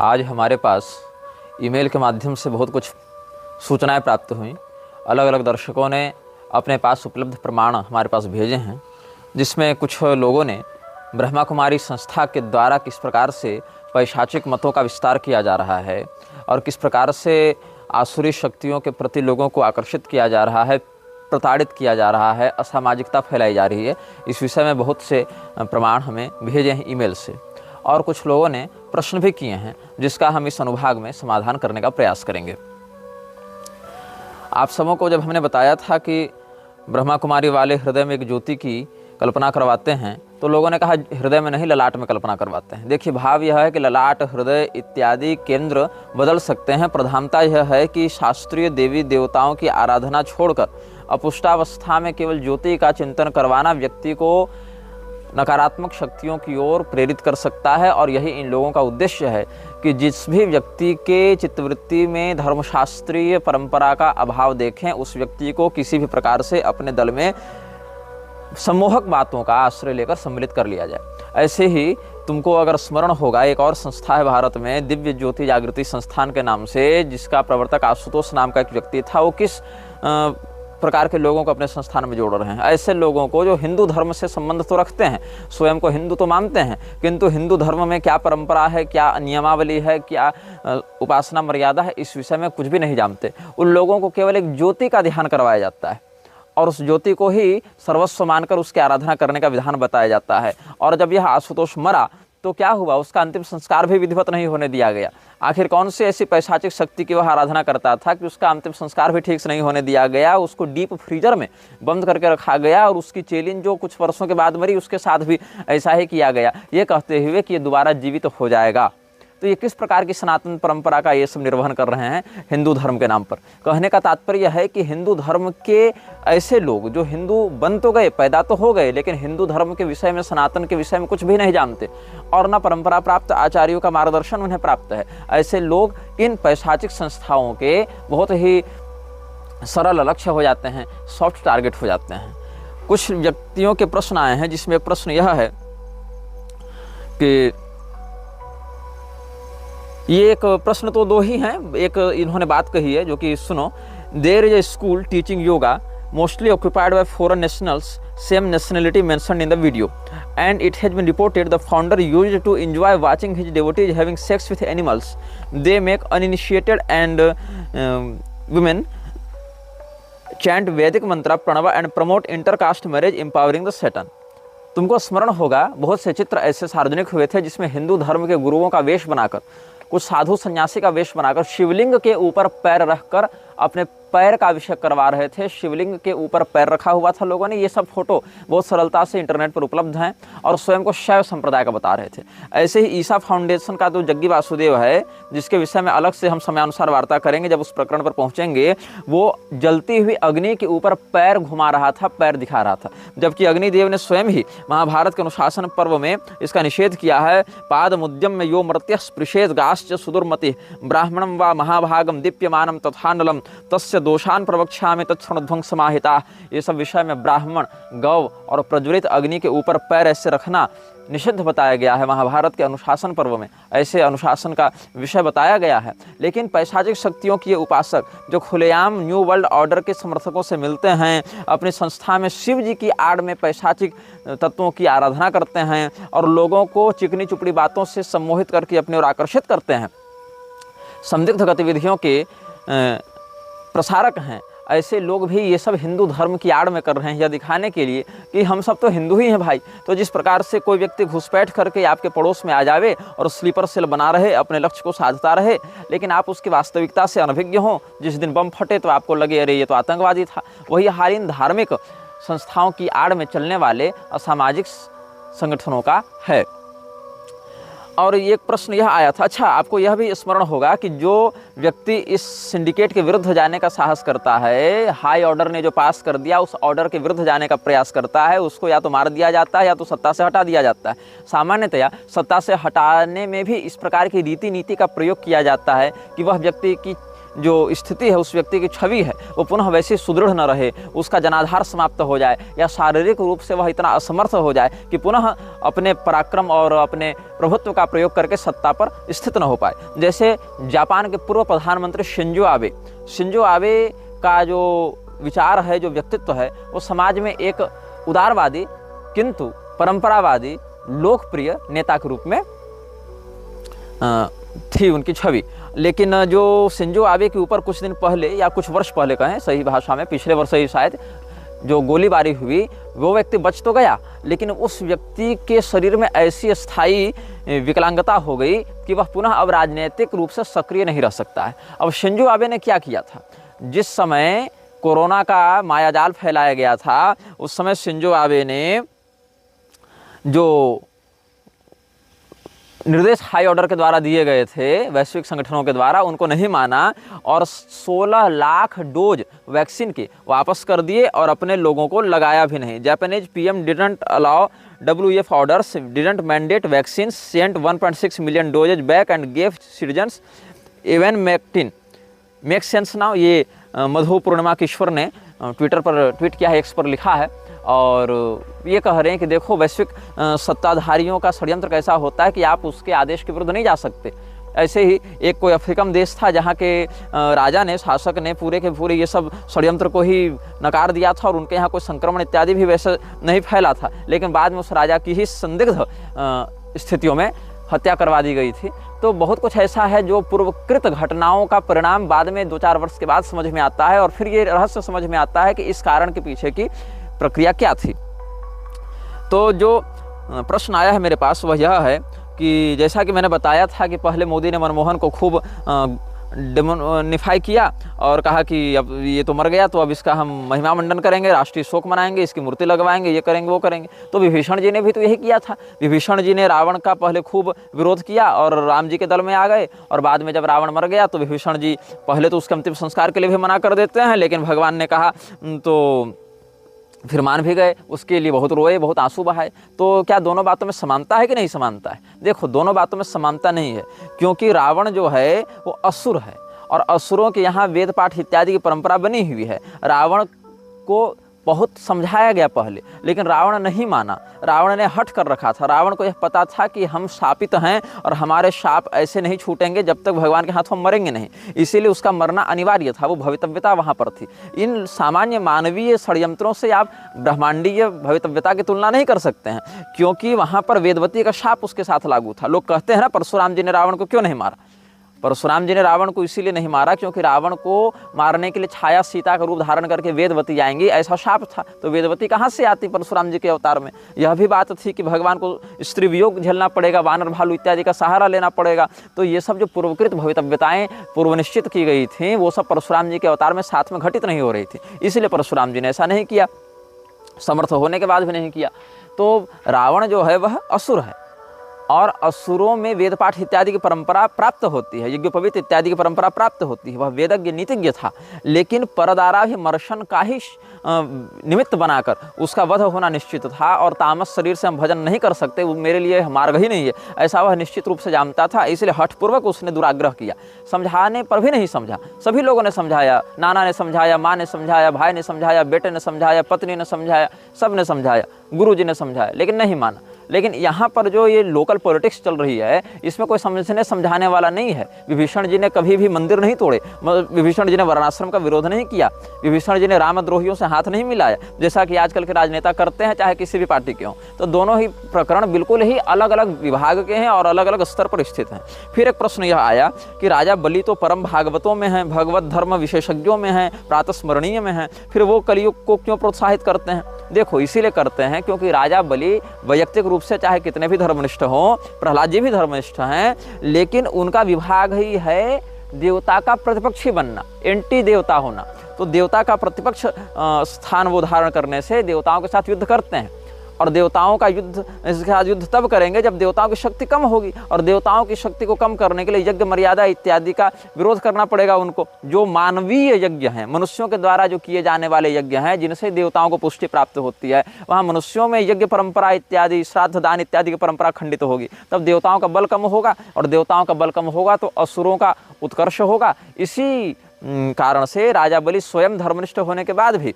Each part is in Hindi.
आज हमारे पास ईमेल के माध्यम से बहुत कुछ सूचनाएं प्राप्त हुई। अलग अलग दर्शकों ने अपने पास उपलब्ध प्रमाण हमारे पास भेजे हैं, जिसमें कुछ लोगों ने ब्रह्मा कुमारी संस्था के द्वारा किस प्रकार से पैशाचिक मतों का विस्तार किया जा रहा है और किस प्रकार से आसुरी शक्तियों के प्रति लोगों को आकर्षित किया जा रहा है, प्रताड़ित किया जा रहा है, असामाजिकता फैलाई जा रही है, इस विषय में बहुत से प्रमाण हमें भेजे हैं ईमेल से। और कुछ लोगों ने प्रश्न भी किए हैं, जिसका हम इस अनुभाग में समाधान करने का प्रयास करेंगे। आप सबों को जब हमने बताया था कि ब्रह्मा कुमारी वाले हृदय में एक ज्योति की कल्पना करवाते हैं, तो लोगों ने कहा हृदय में नहीं, ललाट में कल्पना करवाते हैं। देखिए, भाव यह है कि ललाट, हृदय इत्यादि केंद्र बदल सकते हैं। प्रधानता यह है कि शास्त्रीय देवी देवताओं की आराधना छोड़कर अपुष्टावस्था में केवल ज्योति का चिंतन करवाना व्यक्ति को नकारात्मक शक्तियों की ओर प्रेरित कर सकता है। और यही इन लोगों का उद्देश्य है कि जिस भी व्यक्ति के चित्तवृत्ति में धर्मशास्त्रीय परंपरा का अभाव देखें, उस व्यक्ति को किसी भी प्रकार से अपने दल में सम्मोहक बातों का आश्रय लेकर सम्मिलित कर लिया जाए। ऐसे ही तुमको अगर स्मरण होगा, एक और संस्था है भारत में, दिव्य ज्योति जागृति संस्थान के नाम से, जिसका प्रवर्तक आशुतोष नाम का एक व्यक्ति था। वो किस प्रकार के लोगों को अपने संस्थान में जोड़ रहे हैं? ऐसे लोगों को जो हिंदू धर्म से संबंध तो रखते हैं, स्वयं को हिंदू तो मानते हैं, किंतु हिंदू धर्म में क्या परंपरा है, क्या नियमावली है, क्या उपासना मर्यादा है, इस विषय में कुछ भी नहीं जानते। उन लोगों को केवल एक ज्योति का ध्यान करवाया जाता है और उस ज्योति को ही सर्वस्व मानकर उसकी आराधना करने का विधान बताया जाता है। और जब यह आशुतोष मरा तो क्या हुआ? उसका अंतिम संस्कार भी विधिवत नहीं होने दिया गया। आखिर कौन सी ऐसी पैशाचिक शक्ति की वह आराधना करता था कि उसका अंतिम संस्कार भी ठीक से नहीं होने दिया गया? उसको डीप फ्रीजर में बंद करके रखा गया और उसकी चेलिन जो कुछ वर्षों के बाद मरी, उसके साथ भी ऐसा ही किया गया, ये कहते हुए कि ये दोबारा जीवित हो जाएगा। तो ये किस प्रकार की सनातन परंपरा का ये सब निर्वहन कर रहे हैं हिंदू धर्म के नाम पर? कहने का तात्पर्य है कि हिंदू धर्म के ऐसे लोग जो हिंदू बन तो गए, पैदा तो हो गए, लेकिन हिंदू धर्म के विषय में, सनातन के विषय में कुछ भी नहीं जानते और न परंपरा प्राप्त आचार्यों का मार्गदर्शन उन्हें प्राप्त है। ऐसे लोग इन पैशाचिक संस्थाओं के बहुत ही सरल लक्ष्य हो जाते हैं, सॉफ्ट टारगेट हो जाते हैं। कुछ व्यक्तियों के प्रश्न आए हैं, जिसमें एक प्रश्न यह है कि ये एक प्रश्न तो दो ही हैं, एक इन्होंने बात कही है जो कि सुनो। There is a school teaching yoga mostly occupied by foreign nationals, same nationality mentioned in the video, and it has been reported the founder used to enjoy watching his devotees having sex with animals. They make uninitiated and women chant Vedic mantra Pranav and promote intercaste marriage empowering the Satan. तुमको स्मरण होगा, बहुत से चित्र ऐसे सार्वजनिक हुए थे जिसमें हिंदू धर्म के गुरुओं का वेश बनाकर, कुछ साधु सन्यासी का वेश बनाकर शिवलिंग के ऊपर पैर रखकर अपने पैर का अभिषेक करवा रहे थे। शिवलिंग के ऊपर पैर रखा हुआ था लोगों ने। ये सब फोटो बहुत सरलता से इंटरनेट पर उपलब्ध हैं और स्वयं को शैव संप्रदाय का बता रहे थे। ऐसे ही ईसा फाउंडेशन का जो जग्गी वासुदेव है, जिसके विषय में अलग से हम समयानुसार वार्ता करेंगे जब उस प्रकरण पर पहुंचेंगे, वो जलती हुई अग्नि के ऊपर पैर घुमा रहा था, पैर दिखा रहा था, जबकि अग्निदेव ने स्वयं ही महाभारत के अनुशासन पर्व में इसका निषेध किया है। पाद मुद्यम में यो मृत्य स्पृशेद गाश्च सुदुर्मति ब्राह्मणम व महाभागम दीप्यमानम तथानलम तस्य दोषान प्रवक्ष्यामि तत्सुणध्वंस समाहिता। ये सब विषय में ब्राह्मण, गौ और प्रज्वलित अग्नि के ऊपर पैर ऐसे रखना निषिद्ध बताया गया है महाभारत के अनुशासन पर्व में। ऐसे अनुशासन का विषय बताया गया है। लेकिन पैशाचिक शक्तियों के उपासक जो खुलेआम न्यू वर्ल्ड ऑर्डर के समर्थकों से मिलते हैं, अपनी संस्था में शिव जी की आड़ में पैशाचिक तत्वों की आराधना करते हैं और लोगों को चिकनी चुपड़ी बातों से सम्मोहित करके अपनी ओर आकर्षित करते हैं, संदिग्ध गतिविधियों के प्रसारक हैं, ऐसे लोग भी ये सब हिंदू धर्म की आड़ में कर रहे हैं, यह दिखाने के लिए कि हम सब तो हिंदू ही हैं भाई। तो जिस प्रकार से कोई व्यक्ति घुसपैठ करके आपके पड़ोस में आ जावे और स्लीपर सेल बना रहे, अपने लक्ष्य को साधता रहे, लेकिन आप उसकी वास्तविकता से अनभिज्ञ हों, जिस दिन बम फटे तो आपको लगे अरे ये तो आतंकवादी था। वही हाल इन धार्मिक संस्थाओं की आड़ में चलने वाले असामाजिक संगठनों का है। और एक प्रश्न यह आया था, अच्छा आपको यह भी स्मरण होगा कि जो व्यक्ति इस सिंडिकेट के विरुद्ध जाने का साहस करता है, हाई ऑर्डर ने जो पास कर दिया उस ऑर्डर के विरुद्ध जाने का प्रयास करता है, उसको या तो मार दिया जाता है या तो सत्ता से हटा दिया जाता है। सामान्यतया सत्ता से हटाने में भी इस प्रकार की रीति नीति का प्रयोग किया जाता है कि वह व्यक्ति की जो स्थिति है, उस व्यक्ति की छवि है, वो पुनः वैसे सुदृढ़ न रहे, उसका जनाधार समाप्त हो जाए या शारीरिक रूप से वह इतना असमर्थ हो जाए कि पुनः अपने पराक्रम और अपने प्रभुत्व का प्रयोग करके सत्ता पर स्थित न हो पाए। जैसे जापान के पूर्व प्रधानमंत्री शिंजो आबे का जो विचार है, जो व्यक्तित्व है, वो समाज में एक उदारवादी किंतु परंपरावादी लोकप्रिय नेता के रूप में थी उनकी छवि। लेकिन जो शिंजो आबे के ऊपर कुछ दिन पहले या कुछ वर्ष पहले कहें सही भाषा में, पिछले वर्ष ही शायद, जो गोलीबारी हुई, वो व्यक्ति बच तो गया, लेकिन उस व्यक्ति के शरीर में ऐसी स्थायी विकलांगता हो गई कि वह पुनः अब राजनीतिक रूप से सक्रिय नहीं रह सकता है। अब शिंजो आबे ने क्या किया था, जिस समय कोरोना का मायाजाल फैलाया गया था, उस समय शिंजो आबे ने जो निर्देश हाई ऑर्डर के द्वारा दिए गए थे वैश्विक संगठनों के द्वारा, उनको नहीं माना और 16 लाख डोज वैक्सीन के वापस कर दिए और अपने लोगों को लगाया भी नहीं। Japanese PM didn't allow WEF orders, didn't mandate vaccine, sent 1.6 million doses back and gave citizens even ivermectin make sense now. ये मधु पूर्णिमा किशोर ने ट्विटर पर ट्वीट किया है, एक्स पर लिखा है और ये कह रहे हैं कि देखो वैश्विक सत्ताधारियों का षड्यंत्र कैसा होता है कि आप उसके आदेश के विरुद्ध नहीं जा सकते। ऐसे ही एक कोई अफ्रीकन देश था जहाँ के राजा ने, शासक ने पूरे के पूरे ये सब षड्यंत्र को ही नकार दिया था और उनके यहाँ कोई संक्रमण इत्यादि भी वैसे नहीं फैला था, लेकिन बाद में उस राजा की ही संदिग्ध स्थितियों में हत्या करवा दी गई थी। तो बहुत कुछ ऐसा है जो पूर्वकृत घटनाओं का परिणाम बाद में 2-4 वर्ष के बाद समझ में आता है और फिर ये रहस्य समझ में आता है कि इस कारण के पीछे की प्रक्रिया क्या थी। तो जो प्रश्न आया है मेरे पास वह यह है कि जैसा कि मैंने बताया था कि पहले मोदी ने मनमोहन को खूब डेमोनिफाई किया और कहा कि अब ये तो मर गया, तो अब इसका हम महिमा मंडन करेंगे, राष्ट्रीय शोक मनाएंगे, इसकी मूर्ति लगवाएंगे, ये करेंगे वो करेंगे। तो विभीषण जी ने भी तो यही किया था। विभीषण जी ने रावण का पहले खूब विरोध किया और राम जी के दल में आ गए और बाद में जब रावण मर गया तो विभीषण जी पहले तो उसके अंतिम संस्कार के लिए भी मना कर देते हैं, लेकिन भगवान ने कहा तो फिर मान भी गए, उसके लिए बहुत रोए, बहुत आंसू बहाए। तो क्या दोनों बातों में समानता है कि नहीं समानता है? देखो, दोनों बातों में समानता नहीं है, क्योंकि रावण जो है वो असुर है और असुरों के यहाँ वेद पाठ इत्यादि की परंपरा बनी हुई है। रावण को बहुत समझाया गया पहले, लेकिन रावण नहीं माना, रावण ने हट कर रखा था। रावण को यह पता था कि हम शापित हैं और हमारे शाप ऐसे नहीं छूटेंगे जब तक भगवान के हाथों मरेंगे नहीं, इसीलिए उसका मरना अनिवार्य था, वो भवितव्यता वहाँ पर थी। इन सामान्य मानवीय षड्यंत्रों से आप ब्रह्मांडीय भवितव्यता की तुलना नहीं कर सकते हैं, क्योंकि वहाँ पर वेदवती का शाप उसके साथ लागू था। लोग कहते हैं ना, परशुराम जी ने रावण को क्यों नहीं मारा? परशुराम जी ने रावण को इसीलिए नहीं मारा क्योंकि रावण को मारने के लिए छाया सीता का रूप धारण करके वेदवती आएंगी, ऐसा शाप था। तो वेदवती कहाँ से आती परशुराम जी के अवतार में? यह भी बात थी कि भगवान को स्त्री वियोग झेलना पड़ेगा, वानर भालू इत्यादि का सहारा लेना पड़ेगा। तो ये सब जो पूर्वकृत भवितव्यताएं पूर्व निश्चित की गई थी, वो सब परशुराम जी के अवतार में साथ में घटित नहीं हो रही थी, इसलिए परशुराम जी ने ऐसा नहीं किया, समर्थ होने के बाद भी नहीं किया। तो रावण जो है वह असुर है और असुरों में वेद पाठ इत्यादि की परंपरा प्राप्त होती है, यज्ञोपवीत इत्यादि की परंपरा प्राप्त होती है। वह वेदज्ञ नीतिज्ञ था, लेकिन परदाराभिमर्शन का ही निमित्त बनाकर उसका वध होना निश्चित था और तामस शरीर से हम भजन नहीं कर सकते, वो मेरे लिए मार्ग ही नहीं है, ऐसा वह निश्चित रूप से जानता था। इसलिए हठपूर्वक उसने दुराग्रह किया, समझाने पर भी नहीं समझा। सभी लोगों ने समझाया, नाना ने समझाया, माँ ने समझाया, भाई ने समझाया, बेटे ने समझाया, पत्नी ने समझाया, सब ने समझाया, गुरु जी ने समझाया, लेकिन नहीं माना। लेकिन यहाँ पर जो ये लोकल पॉलिटिक्स चल रही है, इसमें कोई समझने समझाने वाला नहीं है। विभीषण जी ने कभी भी मंदिर नहीं तोड़े, विभीषण जी ने वर्णाश्रम का विरोध नहीं किया, विभीषण जी ने रामद्रोहियों से हाथ नहीं मिलाया, जैसा कि आजकल के राजनेता करते हैं, चाहे किसी भी पार्टी के हों। तो दोनों ही प्रकरण बिल्कुल ही अलग अलग विभाग के हैं और अलग अलग स्तर पर स्थित हैं। फिर एक प्रश्न यह आया कि राजा बलि तो परम भागवतों में हैं, भगवत धर्म विशेषज्ञों में हैं, प्रातस्मरणीय में हैं, फिर वो कलयुग को क्यों प्रोत्साहित करते हैं? देखो, इसीलिए करते हैं क्योंकि राजा बलि वैयक्तिक रूप से चाहे कितने भी धर्मनिष्ठ हों, प्रहलाद जी भी धर्मनिष्ठ हैं, लेकिन उनका विभाग ही है देवता का प्रतिपक्षी बनना, एंटी देवता होना। तो देवता का प्रतिपक्ष स्थान वो धारण करने से देवताओं के साथ युद्ध करते हैं और देवताओं का युद्ध इसके साथ युद्ध तब करेंगे जब देवताओं की शक्ति कम होगी, और देवताओं की शक्ति को कम करने के लिए यज्ञ मर्यादा इत्यादि का विरोध करना पड़ेगा उनको। जो मानवीय यज्ञ हैं, मनुष्यों के द्वारा जो किए जाने वाले यज्ञ हैं, जिनसे देवताओं को पुष्टि प्राप्त होती है, वहाँ मनुष्यों में यज्ञ परंपरा इत्यादि, श्राद्ध दान इत्यादि की परंपरा खंडित होगी, तब देवताओं का बल कम होगा, और देवताओं का बल कम होगा तो असुरों का उत्कर्ष होगा। इसी कारण से राजा बलि स्वयं धर्मनिष्ठ होने के बाद भी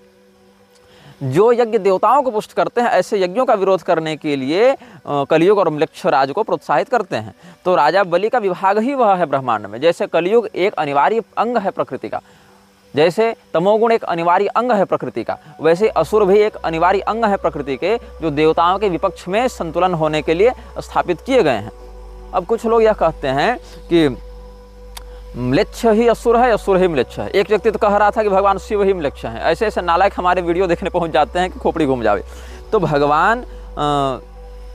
जो यज्ञ देवताओं को पुष्ट करते हैं, ऐसे यज्ञों का विरोध करने के लिए कलियुग और म्लेच्छ राज को प्रोत्साहित करते हैं। तो राजा बलि का विभाग ही वह है ब्रह्मांड में। जैसे कलियुग एक अनिवार्य अंग है प्रकृति का, जैसे तमोगुण एक अनिवार्य अंग है प्रकृति का, वैसे असुर भी एक अनिवार्य अंग है प्रकृति के, जो देवताओं के विपक्ष में संतुलन होने के लिए स्थापित किए गए हैं। अब कुछ लोग यह कहते हैं कि म्लेच्छ ही असुर है, असुर ही म्लेच्छ है। एक व्यक्ति तो कह रहा था कि भगवान शिव ही म्लेच्छ हैं। ऐसे ऐसे नालायक हमारे वीडियो देखने पहुंच जाते हैं कि खोपड़ी घूम जावे। तो भगवान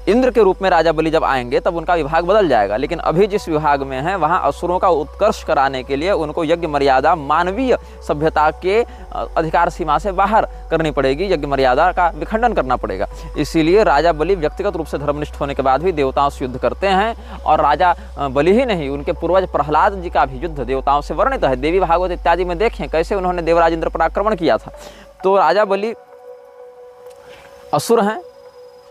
इंद्र के रूप में राजा बलि जब आएंगे तब उनका विभाग बदल जाएगा, लेकिन अभी जिस विभाग में है वहाँ असुरों का उत्कर्ष कराने के लिए उनको यज्ञ मर्यादा मानवीय सभ्यता के अधिकार सीमा से बाहर करनी पड़ेगी, यज्ञ मर्यादा का विखंडन करना पड़ेगा। इसीलिए राजा बलि व्यक्तिगत रूप से धर्मनिष्ठ होने के बाद भी देवताओं से युद्ध करते हैं। और राजा बलि ही नहीं, उनके पूर्वज प्रहलाद जी का भी युद्ध देवताओं से वर्णित है। देवी भागवत इत्यादि में देखें कैसे उन्होंने देवराज इंद्र पर आक्रमण किया था। तो राजा बलि असुर हैं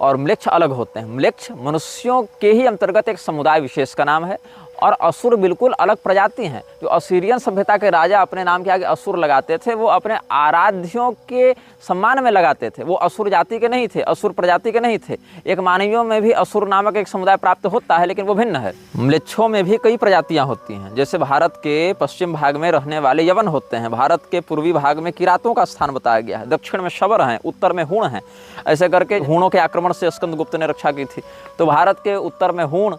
और म्लेच्छ अलग होते हैं। म्लेच्छ मनुष्यों के ही अंतर्गत एक समुदाय विशेष का नाम है, और असुर बिल्कुल अलग प्रजाति हैं। जो असीरियन सभ्यता के राजा अपने नाम के आगे असुर लगाते थे, वो अपने आराध्यों के सम्मान में लगाते थे। वो असुर जाति के नहीं थे, असुर प्रजाति के नहीं थे। एक मानवियों में भी असुर नामक एक समुदाय प्राप्त होता है, लेकिन वो भिन्न है। म्लेच्छों में भी कई प्रजातियां होती हैं। जैसे भारत के पश्चिम भाग में रहने वाले यवन होते हैं, भारत के पूर्वी भाग में किरातों का स्थान बताया गया है, दक्षिण में शबर हैं, उत्तर में हूण हैं। ऐसे करके हूणों के आक्रमण से स्कंदगुप्त ने रक्षा की थी। तो भारत के उत्तर में हूण,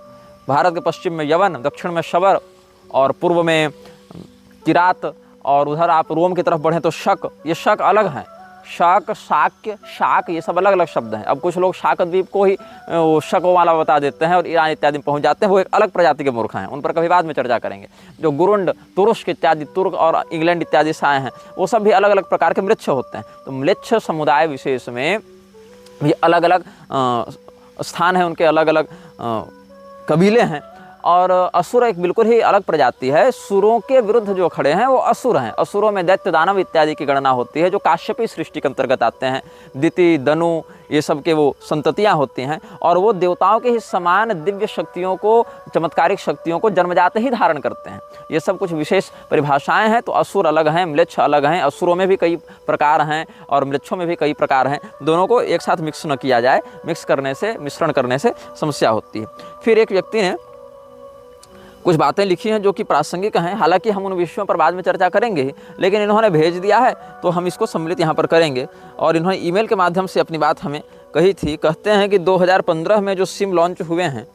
भारत के पश्चिम में यवन, दक्षिण में शबर और पूर्व में किरात, और उधर आप रोम की तरफ बढ़ें तो शक। ये शक अलग हैं। शक, शाक्य, शाक, ये सब अलग अलग शब्द हैं। अब कुछ लोग शाक द्वीप को ही शक वाला बता देते हैं और ईरान इत्यादि में पहुंच जाते हैं। वो एक अलग प्रजाति के मूर्ख हैं, उन पर कभी बाद में चर्चा करेंगे। जो गुरुंड, तुरुष्क इत्यादि, तुर्क और इंग्लैंड इत्यादि से आए हैं, वो सब भी अलग अलग प्रकार के म्लेच्छ होते हैं। तो म्लेच्छ समुदाय विशेष में भी अलग अलग स्थान है, उनके अलग अलग कबीले हैं। और असुर एक बिल्कुल ही अलग प्रजाति है। सुरों के विरुद्ध जो खड़े हैं वो असुर हैं। असुरों में दैत्य, दानव इत्यादि की गणना होती है, जो काश्यपी सृष्टि के अंतर्गत आते हैं। दिति, दनु, ये सब के वो संततियाँ होती हैं, और वो देवताओं के ही समान दिव्य शक्तियों को, चमत्कारिक शक्तियों को जन्मजात ही धारण करते हैं। ये सब कुछ विशेष परिभाषाएं हैं। तो असुर अलग हैं, म्लेच्छ अलग हैं। असुरों में भी कई प्रकार हैं और म्लेच्छों में भी कई प्रकार हैं। दोनों को एक साथ मिक्स न किया जाए, मिक्स करने से, मिश्रण करने से समस्या होती है। फिर एक व्यक्ति ने कुछ बातें लिखी हैं जो कि प्रासंगिक हैं। हालांकि हम उन विषयों पर बाद में चर्चा करेंगे ही, लेकिन इन्होंने भेज दिया है तो हम इसको सम्मिलित यहाँ पर करेंगे। और इन्होंने ईमेल के माध्यम से अपनी बात हमें कही थी। कहते हैं कि 2015 में जो सिम लॉन्च हुए हैं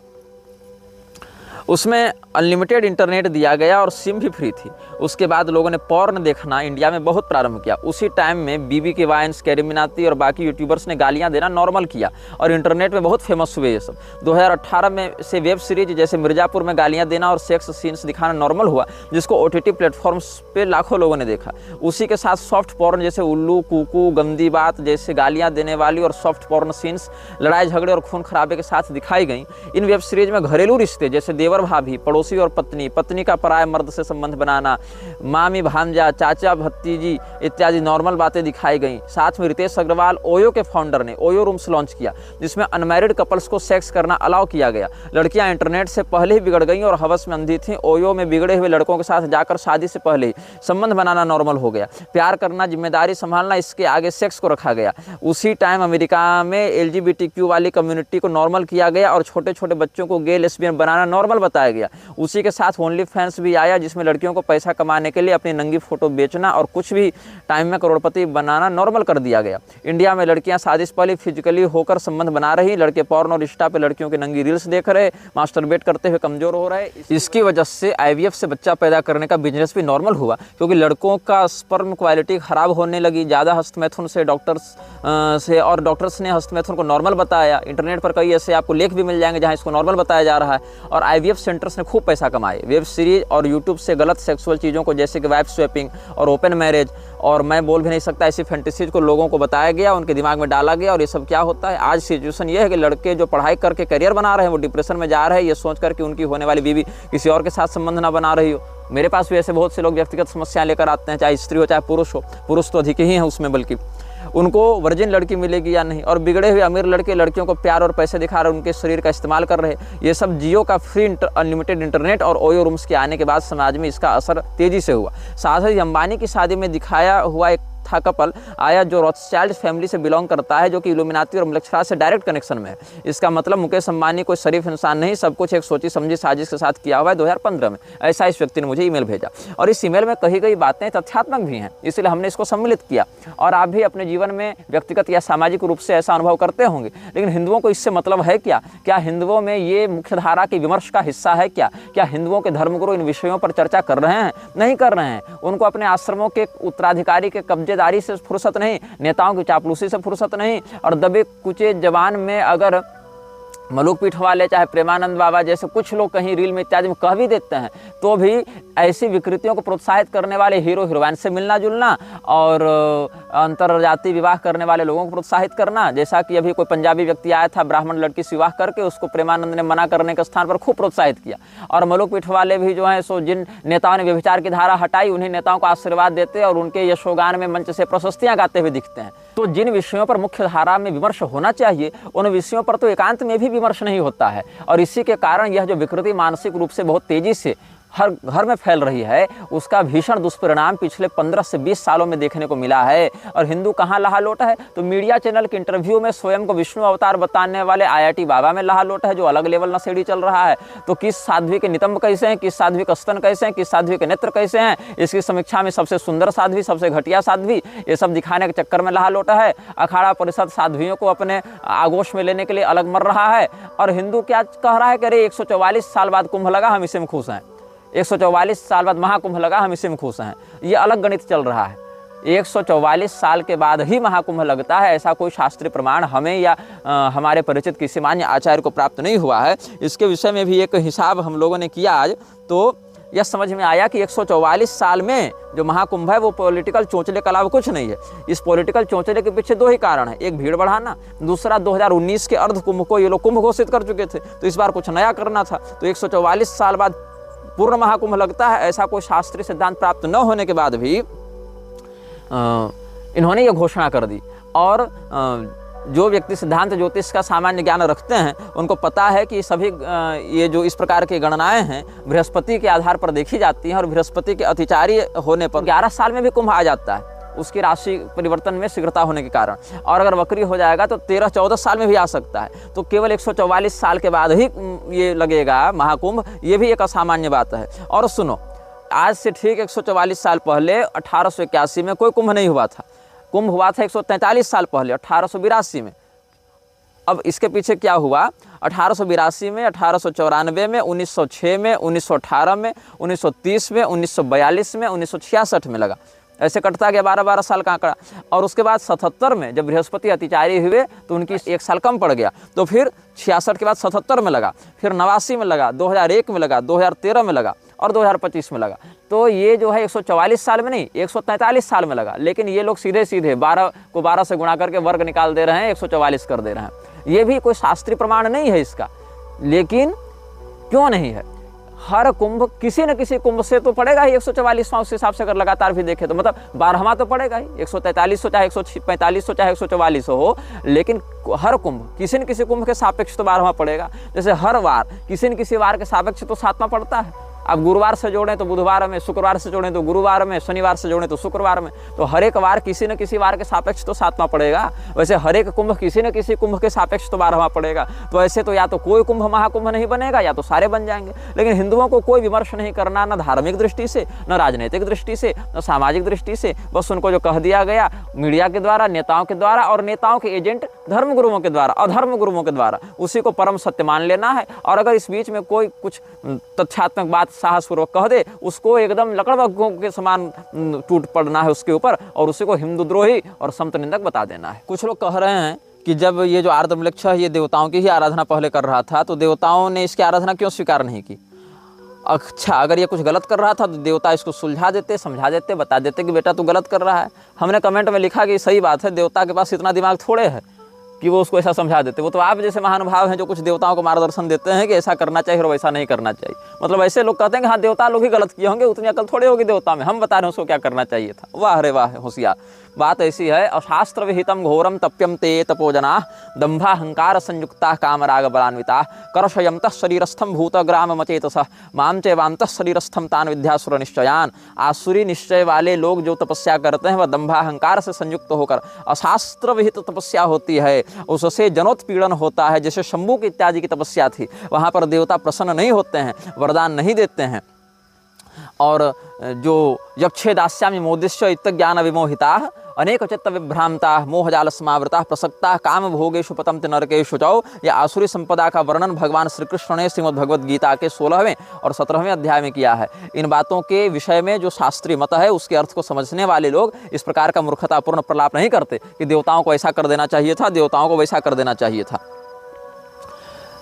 उसमें अनलिमिटेड इंटरनेट दिया गया और सिम भी फ्री थी। उसके बाद लोगों ने पॉर्न देखना इंडिया में बहुत प्रारंभ किया। उसी टाइम में बीबी के वाइन्स, कैरी मिनाती और बाकी यूट्यूबर्स ने गालियां देना नॉर्मल किया और इंटरनेट में बहुत फेमस हुए ये सब। 2018 में से वेब सीरीज जैसे मिर्जापुर में गालियां देना और सेक्स सीन्स दिखाना नॉर्मल हुआ, जिसको OTT प्लेटफॉर्म्स पे लाखों लोगों ने देखा। उसी के साथ सॉफ्ट पॉर्न जैसे उल्लू, कुकू, गंदी बात जैसे गालियाँ देने वाली और सॉफ्ट पॉर्न सीन्स लड़ाई झगड़े और खून खराबे के साथ दिखाई गई। इन वेब सीरीज में घरेलू रिश्ते जैसे देवर भाभी, पड़ोसी और पत्नी, पत्नी का पराये मर्द से संबंध बनाना, मामी भांजा, चाचा भतीजी इत्यादि नॉर्मल बातें दिखाई गई। साथ में रितेश अग्रवाल, ओयो के फाउंडर ने ओयो रूम्स लॉन्च किया, जिसमें अनमैरिड कपल्स को सेक्स करना अलाउ किया गया। लड़कियां इंटरनेट से पहले ही बिगड़ गईं और हवस में अंधी थीं। ओयो में बिगड़े हुए लड़कों के साथ जाकर शादी से पहले ही संबंध बनाना नॉर्मल हो गया। प्यार करना, जिम्मेदारी संभालना, इसके आगे सेक्स को रखा गया। उसी टाइम अमेरिका में LGBTQ वाली कम्युनिटी को नॉर्मल किया गया और छोटे छोटे बच्चों को गे, लेस्बियन बनाना नॉर्मल बताया गया। उसी के साथ ओनली फैंस भी आया, जिसमें लड़कियों को पैसा कमाने के लिए अपनी नंगी फोटो बेचना और कुछ भी टाइम में करोड़पति बनाना नॉर्मल कर दिया गया। इंडिया में लड़कियां शादी से पहले फिजिकली होकर संबंध बना रही, लड़के पॉर्न और इंस्टा पे लड़कियों की नंगी रील्स देख रहे, मास्टरबेट करते हुए कमजोर हो रहे। इसकी वजह से IVF से बच्चा पैदा करने का बिजनेस भी नॉर्मल हुआ, क्योंकि लड़कों का स्पर्म क्वालिटी खराब होने लगी ज़्यादा हस्तमैथुन से, डॉक्टर्स ने हस्तमैथुन को नॉर्मल बताया। इंटरनेट पर कई ऐसे आपको लेख भी मिल जाएंगे जहाँ इसको नॉर्मल बताया जा रहा है। और IVF सेंटर्स ने खूब पैसा कमाए। वेब सीरीज और यूट्यूब से गलत सेक्सुअल चीज़ों को जैसे कि वाइफ स्वैपिंग और ओपन मैरिज और मैं बोल भी नहीं सकता ऐसी फैंटेसीज को लोगों को बताया गया, उनके दिमाग में डाला गया। और ये सब क्या होता है, आज सिचुएशन ये है कि लड़के जो पढ़ाई करके करियर बना रहे हैं वो डिप्रेशन में जा रहे हैं, ये सोच कर कि उनकी होने वाली बीवी किसी और के साथ संबंध ना बना रही हो। मेरे पास भी ऐसे बहुत से लोग व्यक्तिगत समस्याएं लेकर आते हैं, चाहे स्त्री हो चाहे पुरुष हो, पुरुष तो अधिक ही है उसमें, बल्कि उनको वर्जिन लड़की मिलेगी या नहीं, और बिगड़े हुए अमीर लड़के लड़कियों को प्यार और पैसे दिखा रहे, उनके शरीर का इस्तेमाल कर रहे। ये सब जियो का फ्री अनलिमिटेड इंटरनेट और ओयो रूम्स के आने के बाद समाज में इसका असर तेजी से हुआ। साथ ही अंबानी की शादी में दिखाया हुआ एक था कपल आया जो रॉथस्चाइल्ड फैमिली से बिलोंग करता है, जो कि इल्यूमिनाती और मलक्षरा से डायरेक्ट कनेक्शन में है। इसका मतलब मुकेश अंबानी कोई शरीफ इंसान नहीं, सब कुछ एक सोची समझी साजिश के साथ किया हुआ है 2015 में। ऐसा इस व्यक्ति ने मुझे ईमेल भेजा, और इस ईमेल में कही गई बातें तथ्यात्मक भी हैं, इसलिए हमने इसको सम्मिलित किया। और आप भी अपने जीवन में व्यक्तिगत या सामाजिक रूप से ऐसा अनुभव करते होंगे, लेकिन हिंदुओं को इससे मतलब है क्या? क्या हिंदुओं में ये मुख्य धारा के विमर्श का हिस्सा है क्या? क्या हिंदुओं के धर्मगुरु इन विषयों पर चर्चा कर रहे हैं? नहीं कर रहे हैं। उनको अपने आश्रमों के उत्तराधिकारी के कब्जेदारी से फुर्सत नहीं, नेताओं की चापलूसी से फुर्सत नहीं, और दबे कुचे जवान में अगर मलुक पीठ वाले चाहे प्रेमानंद बाबा जैसे कुछ लोग कहीं रील में इत्यादि में कह भी देते हैं, तो भी ऐसी विकृतियों को प्रोत्साहित करने वाले हीरो हीरोइन से मिलना जुलना और अंतरजातीय विवाह करने वाले लोगों को प्रोत्साहित करना, जैसा कि अभी कोई पंजाबी व्यक्ति आया था ब्राह्मण लड़की से विवाह करके, उसको प्रेमानंद ने मना करने के स्थान पर खूब प्रोत्साहित किया। और मलुक पीठ वाले भी जो हैं सो जिन नेताओं ने व्यभिचार की धारा हटाई, उन्हीं नेताओं को आशीर्वाद देते और उनके यशोगान में मंच से प्रशस्तियां गाते हुए दिखते हैं। तो जिन विषयों पर मुख्य धारा में विमर्श होना चाहिए, उन विषयों पर तो एकांत में भी विमर्श नहीं होता है, और इसी के कारण यह जो विकृति मानसिक रूप से बहुत तेजी से हर घर में फैल रही है, उसका भीषण दुष्परिणाम पिछले 15 से 20 सालों में देखने को मिला है। और हिंदू कहाँ लहा लोटा है? तो मीडिया चैनल के इंटरव्यू में स्वयं को विष्णु अवतार बताने वाले IIT बाबा में लहा लोटा है, जो अलग लेवल नशेड़ी चल रहा है। तो किस साध्वी के नितंब कैसे हैं, किस साध्वी का स्तन कैसे हैं, किस साध्वी के नेत्र कैसे हैं, इसकी समीक्षा में सबसे सुंदर साध्वी, सबसे घटिया साध्वी, ये सब दिखाने के चक्कर में लहा लोटा है। अखाड़ा परिषद साध्वियों को अपने आगोश में लेने के लिए अलग मर रहा है। और हिंदू क्या कह रहा है कि अरे 144 साल बाद कुंभ लगा, हम इसी में खुश हैं। 144 साल बाद महाकुंभ लगा, हम इसी में खुश हैं। ये अलग गणित चल रहा है। 144 साल के बाद ही महाकुंभ लगता है, ऐसा कोई शास्त्रीय प्रमाण हमें या हमारे परिचित किसी मान्य आचार्य को प्राप्त नहीं हुआ है। इसके विषय में भी एक हिसाब हम लोगों ने किया आज, तो यह समझ में आया कि 144 साल में जो महाकुंभ है वो पॉलिटिकल चोंचले के अलावा कुछ नहीं है। इस पॉलिटिकल चोंचले के पीछे दो ही कारण है, एक भीड़ बढ़ाना, दूसरा 2019 के अर्ध कुंभ को ये लोग कुंभ घोषित कर चुके थे, तो इस बार कुछ नया करना था। तो 144 साल बाद पूर्ण महाकुंभ लगता है, ऐसा कोई शास्त्रीय सिद्धांत प्राप्त न होने के बाद भी इन्होंने ये घोषणा कर दी। और जो व्यक्ति सिद्धांत ज्योतिष का सामान्य ज्ञान रखते हैं, उनको पता है कि सभी ये जो इस प्रकार की गणनाएं हैं बृहस्पति के आधार पर देखी जाती हैं, और बृहस्पति के अतिचारी होने पर 11 साल में भी कुंभ आ जाता है, उसकी राशि परिवर्तन में शीघ्रता होने के कारण। और अगर वक्री हो जाएगा तो 13-14 साल में भी आ सकता है। तो केवल 144 साल के बाद ही ये लगेगा महाकुंभ, ये भी एक असामान्य बात है। और सुनो, आज से ठीक 144 साल पहले 1881 में कोई कुंभ नहीं हुआ था। कुंभ हुआ था 143 साल पहले 1882 में। अब इसके पीछे क्या हुआ? 1882 में, 1894 में, 1906 में, 1918 में, 1930 में, 1942 में, 1966 में लगा। ऐसे कटता गया 12-12 साल का आंकड़ा। और उसके बाद 77 में जब बृहस्पति अतिचारी हुए तो उनकी 1 साल कम पड़ गया, तो फिर 66 के बाद 77 में लगा, फिर 89 में लगा, 2001 में लगा, 2013 में लगा और 2025 में लगा। तो ये जो है 144 साल में नहीं, 143 साल में लगा। लेकिन ये लोग सीधे सीधे 12 को 12 से गुणा करके वर्ग निकाल दे रहे हैं, 144 कर दे रहे हैं। ये भी कोई शास्त्रीय प्रमाण नहीं है इसका। लेकिन क्यों नहीं है? हर कुंभ किसी न किसी कुंभ से तो पड़ेगा ही 144वां। उस हिसाब से अगर लगातार भी देखें तो मतलब 12वां तो पड़ेगा ही, 143 हो चाहे 145 हो चाहे 144 हो, लेकिन हर कुंभ किसी न किसी कुंभ के सापेक्ष तो 12वां पड़ेगा। जैसे हर वार किसी न किसी वार के सापेक्ष तो 7वां पड़ता है। अब गुरुवार से जोड़ें तो बुधवार में, शुक्रवार से जोड़ें तो गुरुवार में, शनिवार से जोड़ें तो शुक्रवार में। तो हर एक वार किसी न किसी वार के सापेक्ष तो 7वां पड़ेगा। वैसे हर एक कुंभ किसी न किसी कुंभ के सापेक्ष तो 12वां पड़ेगा। तो ऐसे तो या तो कोई कुंभ महाकुंभ नहीं बनेगा या तो सारे बन जाएंगे। लेकिन हिंदुओं को कोई विमर्श नहीं करना, न धार्मिक दृष्टि से, न राजनीतिक दृष्टि से, न सामाजिक दृष्टि से। बस उनको जो कह दिया गया मीडिया के द्वारा, नेताओं के द्वारा और नेताओं के एजेंट धर्मगुरुओं के द्वारा, अधर्म गुरुओं के द्वारा, उसी को परम सत्य मान लेना है। और अगर इस बीच में कोई कुछ तथ्यात्मक बात साहसपूर्वक कह दे, उसको एकदम लकड़बग्घों के समान टूट पड़ना है उसके ऊपर, और उसी को हिंदू द्रोही और संत निंदक बता देना है। कुछ लोग कह रहे हैं कि जब ये जो आर्द्रवृक्ष है ये देवताओं की ही आराधना पहले कर रहा था, तो देवताओं ने इसकी आराधना क्यों स्वीकार नहीं की? अच्छा, अगर ये कुछ गलत कर रहा था तो देवता इसको सुलझा देते, समझा देते, बता देते कि बेटा तू गलत कर रहा है। हमने कमेंट में लिखा कि सही बात है, देवता के पास इतना दिमाग थोड़े है कि वो उसको ऐसा समझा देते। वो तो आप जैसे महानुभाव हैं जो कुछ देवताओं को मार्गदर्शन देते हैं कि ऐसा करना चाहिए और वैसा नहीं करना चाहिए। मतलब ऐसे लोग कहते हैं कि हाँ देवता लोग ही गलत किए होंगे, उतनी अकल थोड़ी होगी देवता में, हम बता रहे हैं उसको क्या करना चाहिए था। वाह रे वाह होशियार। बात ऐसी है, अशास्त्र विहितम घोरम तप्यम ते तपोजना दंभाहंकार संयुक्ता कामराग बलान्विता कर्षयंत शरीरस्थम भूतग्राम मचेतस माम चैवांत शरीरस्थम तान विद्यासुर निश्चयान। आसुरी निश्चय वाले लोग जो तपस्या करते हैं वह दंभाहंकार से संयुक्त होकर अशास्त्र विहित तपस्या होती है, उससे जनोत्पीड़न होता है। जैसे शंभू की इत्यादि की तपस्या थी, वहाँ पर देवता प्रसन्न नहीं होते हैं, वरदान नहीं देते हैं। और जो यक्षे दास्यामि मोदिष्य इत्तज्ञान विमोहिता अनेक चित्त विभ्रांता मोहजाल समावृता प्रसक्ता काम भोगेषु पतंत नरकेषु चौ। यह आसुरी संपदा का वर्णन भगवान श्री कृष्ण ने श्रीमद् भगवद गीता के 16वें और 17वें अध्याय में किया है। इन बातों के विषय में जो शास्त्रीय मत है उसके अर्थ को समझने वाले लोग इस प्रकार का मूर्खतापूर्ण प्रलाप नहीं करते कि देवताओं को ऐसा कर देना चाहिए था, देवताओं को वैसा कर देना चाहिए था।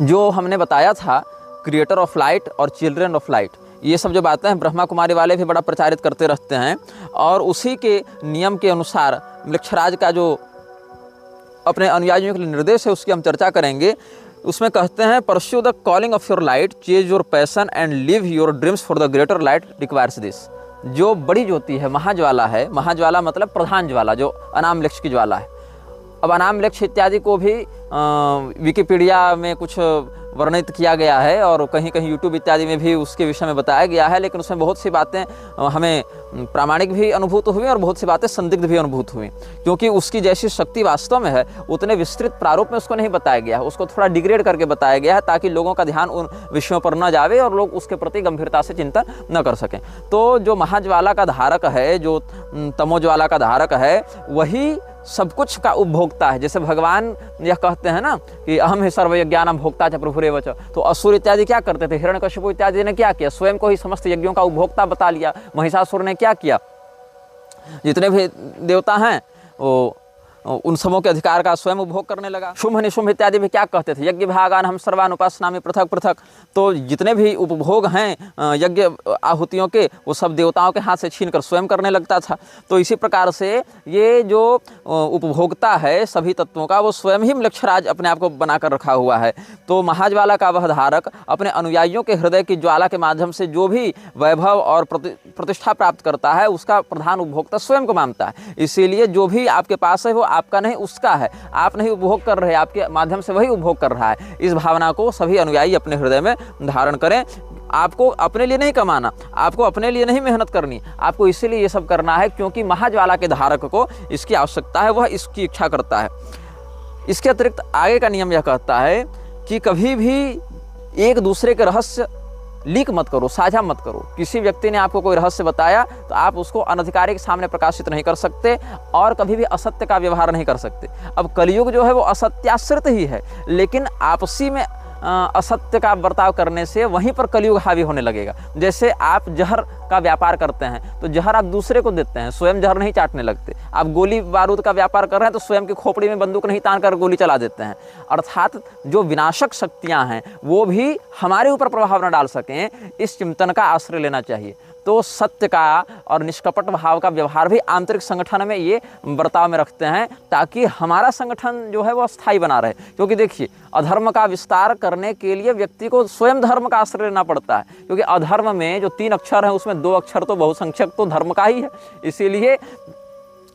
जो हमने बताया था क्रिएटर ऑफ लाइट और चिल्ड्रन ऑफ लाइट, ये सब जो बातें हैं ब्रह्मा कुमारी वाले भी बड़ा प्रचारित करते रहते हैं। और उसी के नियम के अनुसार मृक्षराज का जो अपने अनुयायियों के लिए निर्देश है उसकी हम चर्चा करेंगे। उसमें कहते हैं pursue the calling of your light, chase your passion and live your dreams for the greater light requires this. जो बड़ी ज्योति है, महाज्वाला है, महाज्वाला मतलब प्रधान ज्वाला, जो अनाम लक्ष्य की ज्वाला है। अब अनाम लक्ष्य इत्यादि को भी विकिपीडिया में कुछ वर्णित किया गया है और कहीं कहीं यूट्यूब इत्यादि में भी उसके विषय में बताया गया है, लेकिन उसमें बहुत सी बातें हमें प्रामाणिक भी अनुभूत हुई और बहुत सी बातें संदिग्ध भी अनुभूत हुई, क्योंकि उसकी जैसी शक्ति वास्तव में है उतने विस्तृत प्रारूप में उसको नहीं बताया गया है। उसको थोड़ा डिग्रेड करके बताया गया है ताकि लोगों का ध्यान उन विषयों पर न जावे और लोग उसके प्रति गंभीरता से चिंतन न कर सकें। तो जो महाज्वाला का धारक है, जो तमोज्वाला का धारक है, वही सब कुछ का उपभोक्ता है। जैसे भगवान यह कहते हैं ना कि अहम ही सर्वयज्ञानम भोक्ता च प्रभुरेव च। तो असुर इत्यादि क्या करते थे? हिरण्यकशिपु इत्यादि ने क्या किया? स्वयं को ही समस्त यज्ञों का उपभोक्ता बता लिया। महिषासुर ने क्या किया? जितने भी देवता हैं वो उन समों के अधिकार का स्वयं उपभोग करने लगा। शुंभ निशुंभ इत्यादि भी क्या कहते थे? यज्ञ भागान हम सर्वान उपासनामि पृथक पृथक। तो जितने भी उपभोग हैं यज्ञ आहुतियों के, वो सब देवताओं के हाथ से छीन कर स्वयं करने लगता था। तो इसी प्रकार से ये जो उपभोक्ता है सभी तत्वों का, वो स्वयं ही मृक्षराज अपने आप को बनाकर रखा हुआ है। तो महाज्वाला का वह धारक अपने अनुयायियों के हृदय की ज्वाला के माध्यम से जो भी वैभव और प्रतिष्ठा प्राप्त करता है उसका प्रधान उपभोक्ता स्वयं को मानता है। इसीलिए जो भी आपके पास है वो आपका नहीं उसका है, आप नहीं उपभोग कर रहे, आपके माध्यम से वही उपभोग कर रहा है। इस भावना को सभी अनुयायी अपने हृदय में धारण करें। आपको अपने लिए नहीं कमाना, आपको अपने लिए नहीं मेहनत करनी, आपको इसीलिए ये सब करना है क्योंकि महाज्वाला के धारक को इसकी आवश्यकता है, वह इसकी इच्छा करता है। इसके अतिरिक्त आगे का नियम यह कहता है कि कभी भी एक दूसरे के रहस्य लीक मत करो, साझा मत करो। किसी व्यक्ति ने आपको कोई रहस्य बताया तो आप उसको अनधिकारी के सामने प्रकाशित नहीं कर सकते और कभी भी असत्य का व्यवहार नहीं कर सकते। अब कलयुग जो है वो असत्याश्रित ही है, लेकिन आपसी में असत्य का बर्ताव करने से वहीं पर कलयुग हावी होने लगेगा। जैसे आप जहर का व्यापार करते हैं तो जहर आप दूसरे को देते हैं, स्वयं जहर नहीं चाटने लगते। आप गोली बारूद का व्यापार कर रहे हैं तो स्वयं की खोपड़ी में बंदूक नहीं तान कर गोली चला देते हैं। अर्थात जो विनाशक शक्तियां हैं वो भी हमारे ऊपर प्रभाव न डाल सकें, इस चिंतन का आश्रय लेना चाहिए। तो सत्य का और निष्कपट भाव का व्यवहार भी आंतरिक संगठन में ये बर्ताव में रखते हैं ताकि हमारा संगठन जो है वो स्थायी बना रहे। क्योंकि देखिए, अधर्म का विस्तार करने के लिए व्यक्ति को स्वयं धर्म का आश्रय लेना पड़ता है, क्योंकि अधर्म में जो 3 अक्षर हैं उसमें 2 अक्षर तो बहुसंख्यक तो धर्म का ही है। इसीलिए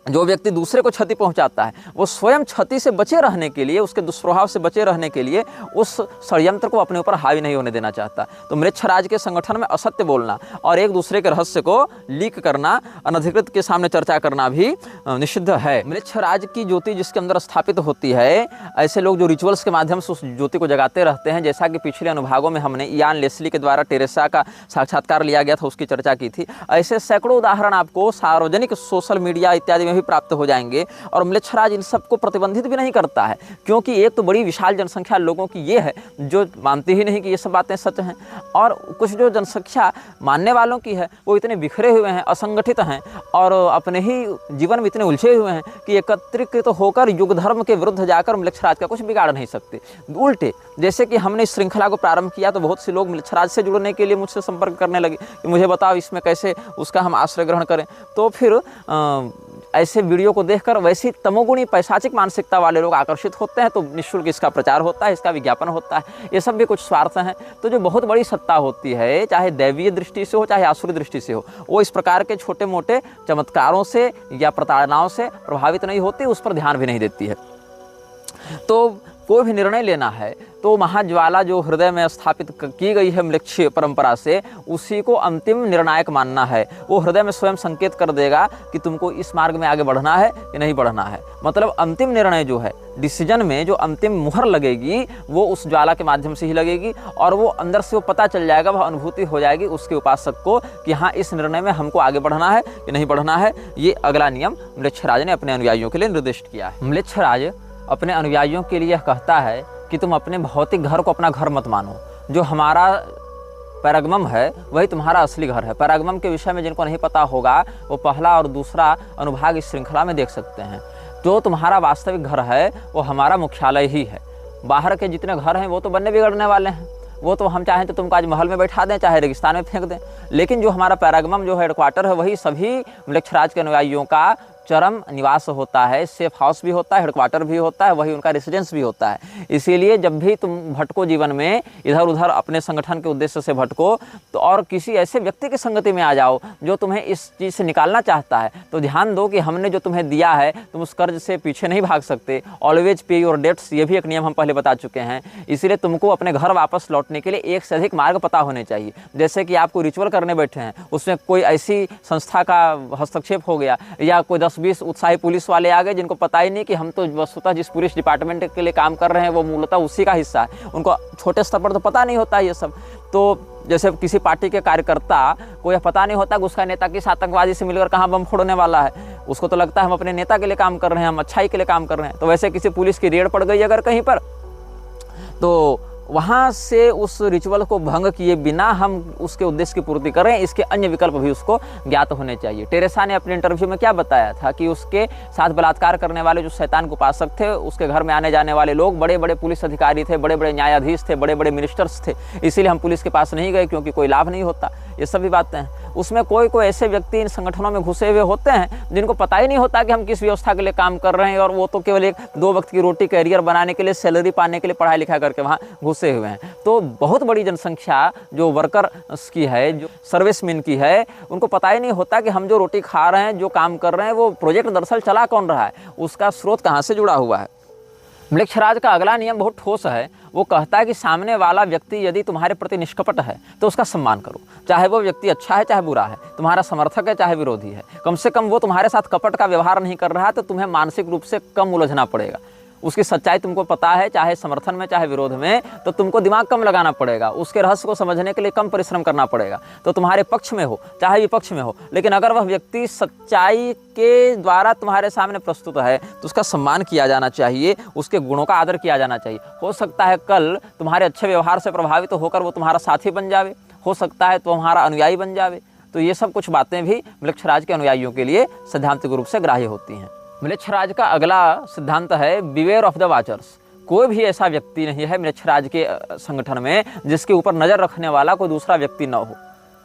जो व्यक्ति दूसरे को क्षति पहुंचाता है वो स्वयं क्षति से बचे रहने के लिए, उसके दुष्प्रभाव से बचे रहने के लिए उस षड्यंत्र को अपने ऊपर हावी नहीं होने देना चाहता। तो मृक्षराज के संगठन में असत्य बोलना और एक दूसरे के रहस्य को लीक करना, अनधिकृत के सामने चर्चा करना भी निषिद्ध है। मृक्षराज की ज्योति जिसके अंदर स्थापित होती है, ऐसे लोग जो रिचुअल्स के माध्यम से उस ज्योति को जगाते रहते हैं, जैसा कि पिछले अनुभागों में हमने इयान लेस्ली के द्वारा टेरेसा का साक्षात्कार लिया गया था उसकी चर्चा की थी। ऐसे सैकड़ों उदाहरण आपको सार्वजनिक सोशल मीडिया इत्यादि में भी प्राप्त हो जाएंगे। और मृक्षराज इन सबको प्रतिबंधित भी नहीं करता है, क्योंकि एक तो बड़ी विशाल जनसंख्या लोगों की ये है जो मानते ही नहीं कि ये सब बातें सच हैं, और कुछ जो जनसंख्या मानने वालों की है वो इतने बिखरे हुए हैं, असंगठित हैं और अपने ही जीवन में इतने उलझे हुए हैं कि एकत्रित होकर युग धर्म के विरुद्ध जाकर मृक्षराज का कुछ बिगाड़ नहीं सकते। उल्टे, जैसे कि हमने इस श्रृंखला को प्रारंभ किया तो बहुत से लोग मृक्षराज से जुड़ने के लिए मुझसे संपर्क करने लगे कि मुझे बताओ इसमें कैसे उसका हम आश्रय ग्रहण करें। तो फिर ऐसे वीडियो को देखकर वैसी तमोगुणी पैशाचिक मानसिकता वाले लोग आकर्षित होते हैं, तो निःशुल्क इसका प्रचार होता है, इसका विज्ञापन होता है। ये सब भी कुछ स्वार्थ हैं। तो जो बहुत बड़ी सत्ता होती है, चाहे दैवीय दृष्टि से हो चाहे आसुरी दृष्टि से हो, वो इस प्रकार के छोटे मोटे चमत्कारों से या प्रताड़नाओं से प्रभावित नहीं होती, उस पर ध्यान भी नहीं देती है। तो कोई भी निर्णय लेना है तो महाज्वाला जो हृदय में स्थापित की गई है म्लेच्छ परंपरा से, उसी को अंतिम निर्णायक मानना है। वो हृदय में स्वयं संकेत कर देगा कि तुमको इस मार्ग में आगे बढ़ना है कि नहीं बढ़ना है। मतलब अंतिम निर्णय जो है, डिसीजन में जो अंतिम मुहर लगेगी, वो उस ज्वाला के माध्यम से ही लगेगी, और वो अंदर से वो पता चल जाएगा, वह अनुभूति हो जाएगी उसके उपासक को कि हाँ, इस निर्णय में हमको आगे बढ़ना है कि नहीं बढ़ना है। ये अगला नियम म्लेच्छराज ने अपने अनुयायियों के लिए निर्दिष्ट किया है। म्लेच्छराज अपने अनुयायियों के लिए कहता है कि तुम अपने भौतिक घर को अपना घर मत मानो। जो हमारा पैरागमम है वही तुम्हारा असली घर है। पैरागमम के विषय में जिनको नहीं पता होगा, वो पहला और दूसरा अनुभाग इस श्रृंखला में देख सकते हैं। जो तुम्हारा वास्तविक घर है वो हमारा मुख्यालय ही है। बाहर के जितने घर हैं वो तो बनने बिगड़ने वाले हैं, वो तो हम चाहें तो तुमको आज महल में बैठा दें, चाहे रेगिस्तान में फेंक दें। लेकिन जो हमारा पैरागमम जो हेडक्वार्टर है, वही सभी म्लेच्छराज के अनुयायियों का चरम निवास होता है। सेफ हाउस भी होता है, हेडक्वार्टर भी होता है, वही उनका रेसिडेंस भी होता है। इसीलिए जब भी तुम भटको जीवन में, इधर उधर अपने संगठन के उद्देश्य से भटको, तो और किसी ऐसे व्यक्ति की संगति में आ जाओ जो तुम्हें इस चीज़ से निकालना चाहता है, तो ध्यान दो कि हमने जो तुम्हें दिया है, तुम उस कर्ज से पीछे नहीं भाग सकते। ऑलवेज पे योर डेट्स, ये भी एक नियम हम पहले बता चुके हैं। इसीलिए तुमको अपने घर वापस लौटने के लिए एक से अधिक मार्ग पता होने चाहिए। जैसे कि आप कोई रिचुअल करने बैठे हैं, उसमें कोई ऐसी संस्था का हस्तक्षेप हो गया, या कोई 10-20 उत्साही पुलिस वाले आ गए जिनको पता ही नहीं कि हम तो वस्तुतः जिस पुलिस डिपार्टमेंट के लिए काम कर रहे हैं वो मूलतः उसी का हिस्सा है। उनको छोटे स्तर पर तो पता नहीं होता ये सब। तो जैसे किसी पार्टी के कार्यकर्ता को यह पता नहीं होता कि उसका नेता किस आतंकवादी से मिलकर कहाँ बम फोड़ने वाला है। उसको तो लगता है हम अपने नेता के लिए काम कर रहे हैं, हम अच्छाई के लिए काम कर रहे हैं। तो वैसे किसी पुलिस की रेड पड़ गई अगर कहीं पर, तो वहाँ से उस रिचुअल को भंग किए बिना हम उसके उद्देश्य की पूर्ति करें, इसके अन्य विकल्प भी उसको ज्ञात होने चाहिए। टेरेसा ने अपने इंटरव्यू में क्या बताया था कि उसके साथ बलात्कार करने वाले जो शैतान के उपासक थे, उसके घर में आने जाने वाले लोग बड़े बड़े पुलिस अधिकारी थे, बड़े बड़े न्यायाधीश थे, बड़े बड़े मिनिस्टर्स थे। इसीलिए हम पुलिस के पास नहीं गए क्योंकि कोई लाभ नहीं होता। ये सभी बातें हैं। उसमें कोई कोई ऐसे व्यक्ति इन संगठनों में घुसे हुए होते हैं जिनको पता ही नहीं होता कि हम किस व्यवस्था के लिए काम कर रहे हैं, और वो तो केवल एक 2 वक्त की रोटी कैरियर बनाने के लिए, सैलरी पाने के लिए पढ़ाई लिखा करके वहाँ घुसे हुए हैं। तो बहुत बड़ी जनसंख्या जो वर्कर्स की है, जो सर्विसमैन की है, उनको पता ही नहीं होता कि हम जो रोटी खा रहे हैं, जो काम कर रहे हैं, वो प्रोजेक्ट दरअसल चला कौन रहा है, उसका स्रोत कहाँ से जुड़ा हुआ है। म्लेच्छराज का अगला नियम बहुत ठोस है। वो कहता है कि सामने वाला व्यक्ति यदि तुम्हारे प्रति निष्कपट है तो उसका सम्मान करो। चाहे वो व्यक्ति अच्छा है चाहे बुरा है, तुम्हारा समर्थक है चाहे विरोधी है, कम से कम वो तुम्हारे साथ कपट का व्यवहार नहीं कर रहा है, तो तुम्हें मानसिक रूप से कम उलझना पड़ेगा। उसकी सच्चाई तुमको पता है, चाहे समर्थन में चाहे विरोध में, तो तुमको दिमाग कम लगाना पड़ेगा। उसके रहस्य को समझने के लिए कम परिश्रम करना पड़ेगा। तो तुम्हारे पक्ष में हो चाहे विपक्ष में हो, लेकिन अगर वह व्यक्ति सच्चाई के द्वारा तुम्हारे सामने प्रस्तुत है तो उसका सम्मान किया जाना चाहिए, उसके गुणों का आदर किया जाना चाहिए। हो सकता है कल तुम्हारे अच्छे व्यवहार से प्रभावित होकर वो तुम्हारा साथी बन जावे, हो सकता है तुम्हारा अनुयायी बन जावे। तो ये सब कुछ बातें भी म्लेच्छराज के अनुयायियों के लिए सैद्धांतिक रूप से ग्राह्य होती हैं। म्लेच्छराज का अगला सिद्धांत है बिवेयर ऑफ द वाचर्स। कोई भी ऐसा व्यक्ति नहीं है म्लेच्छराज के संगठन में जिसके ऊपर नज़र रखने वाला कोई दूसरा व्यक्ति न हो।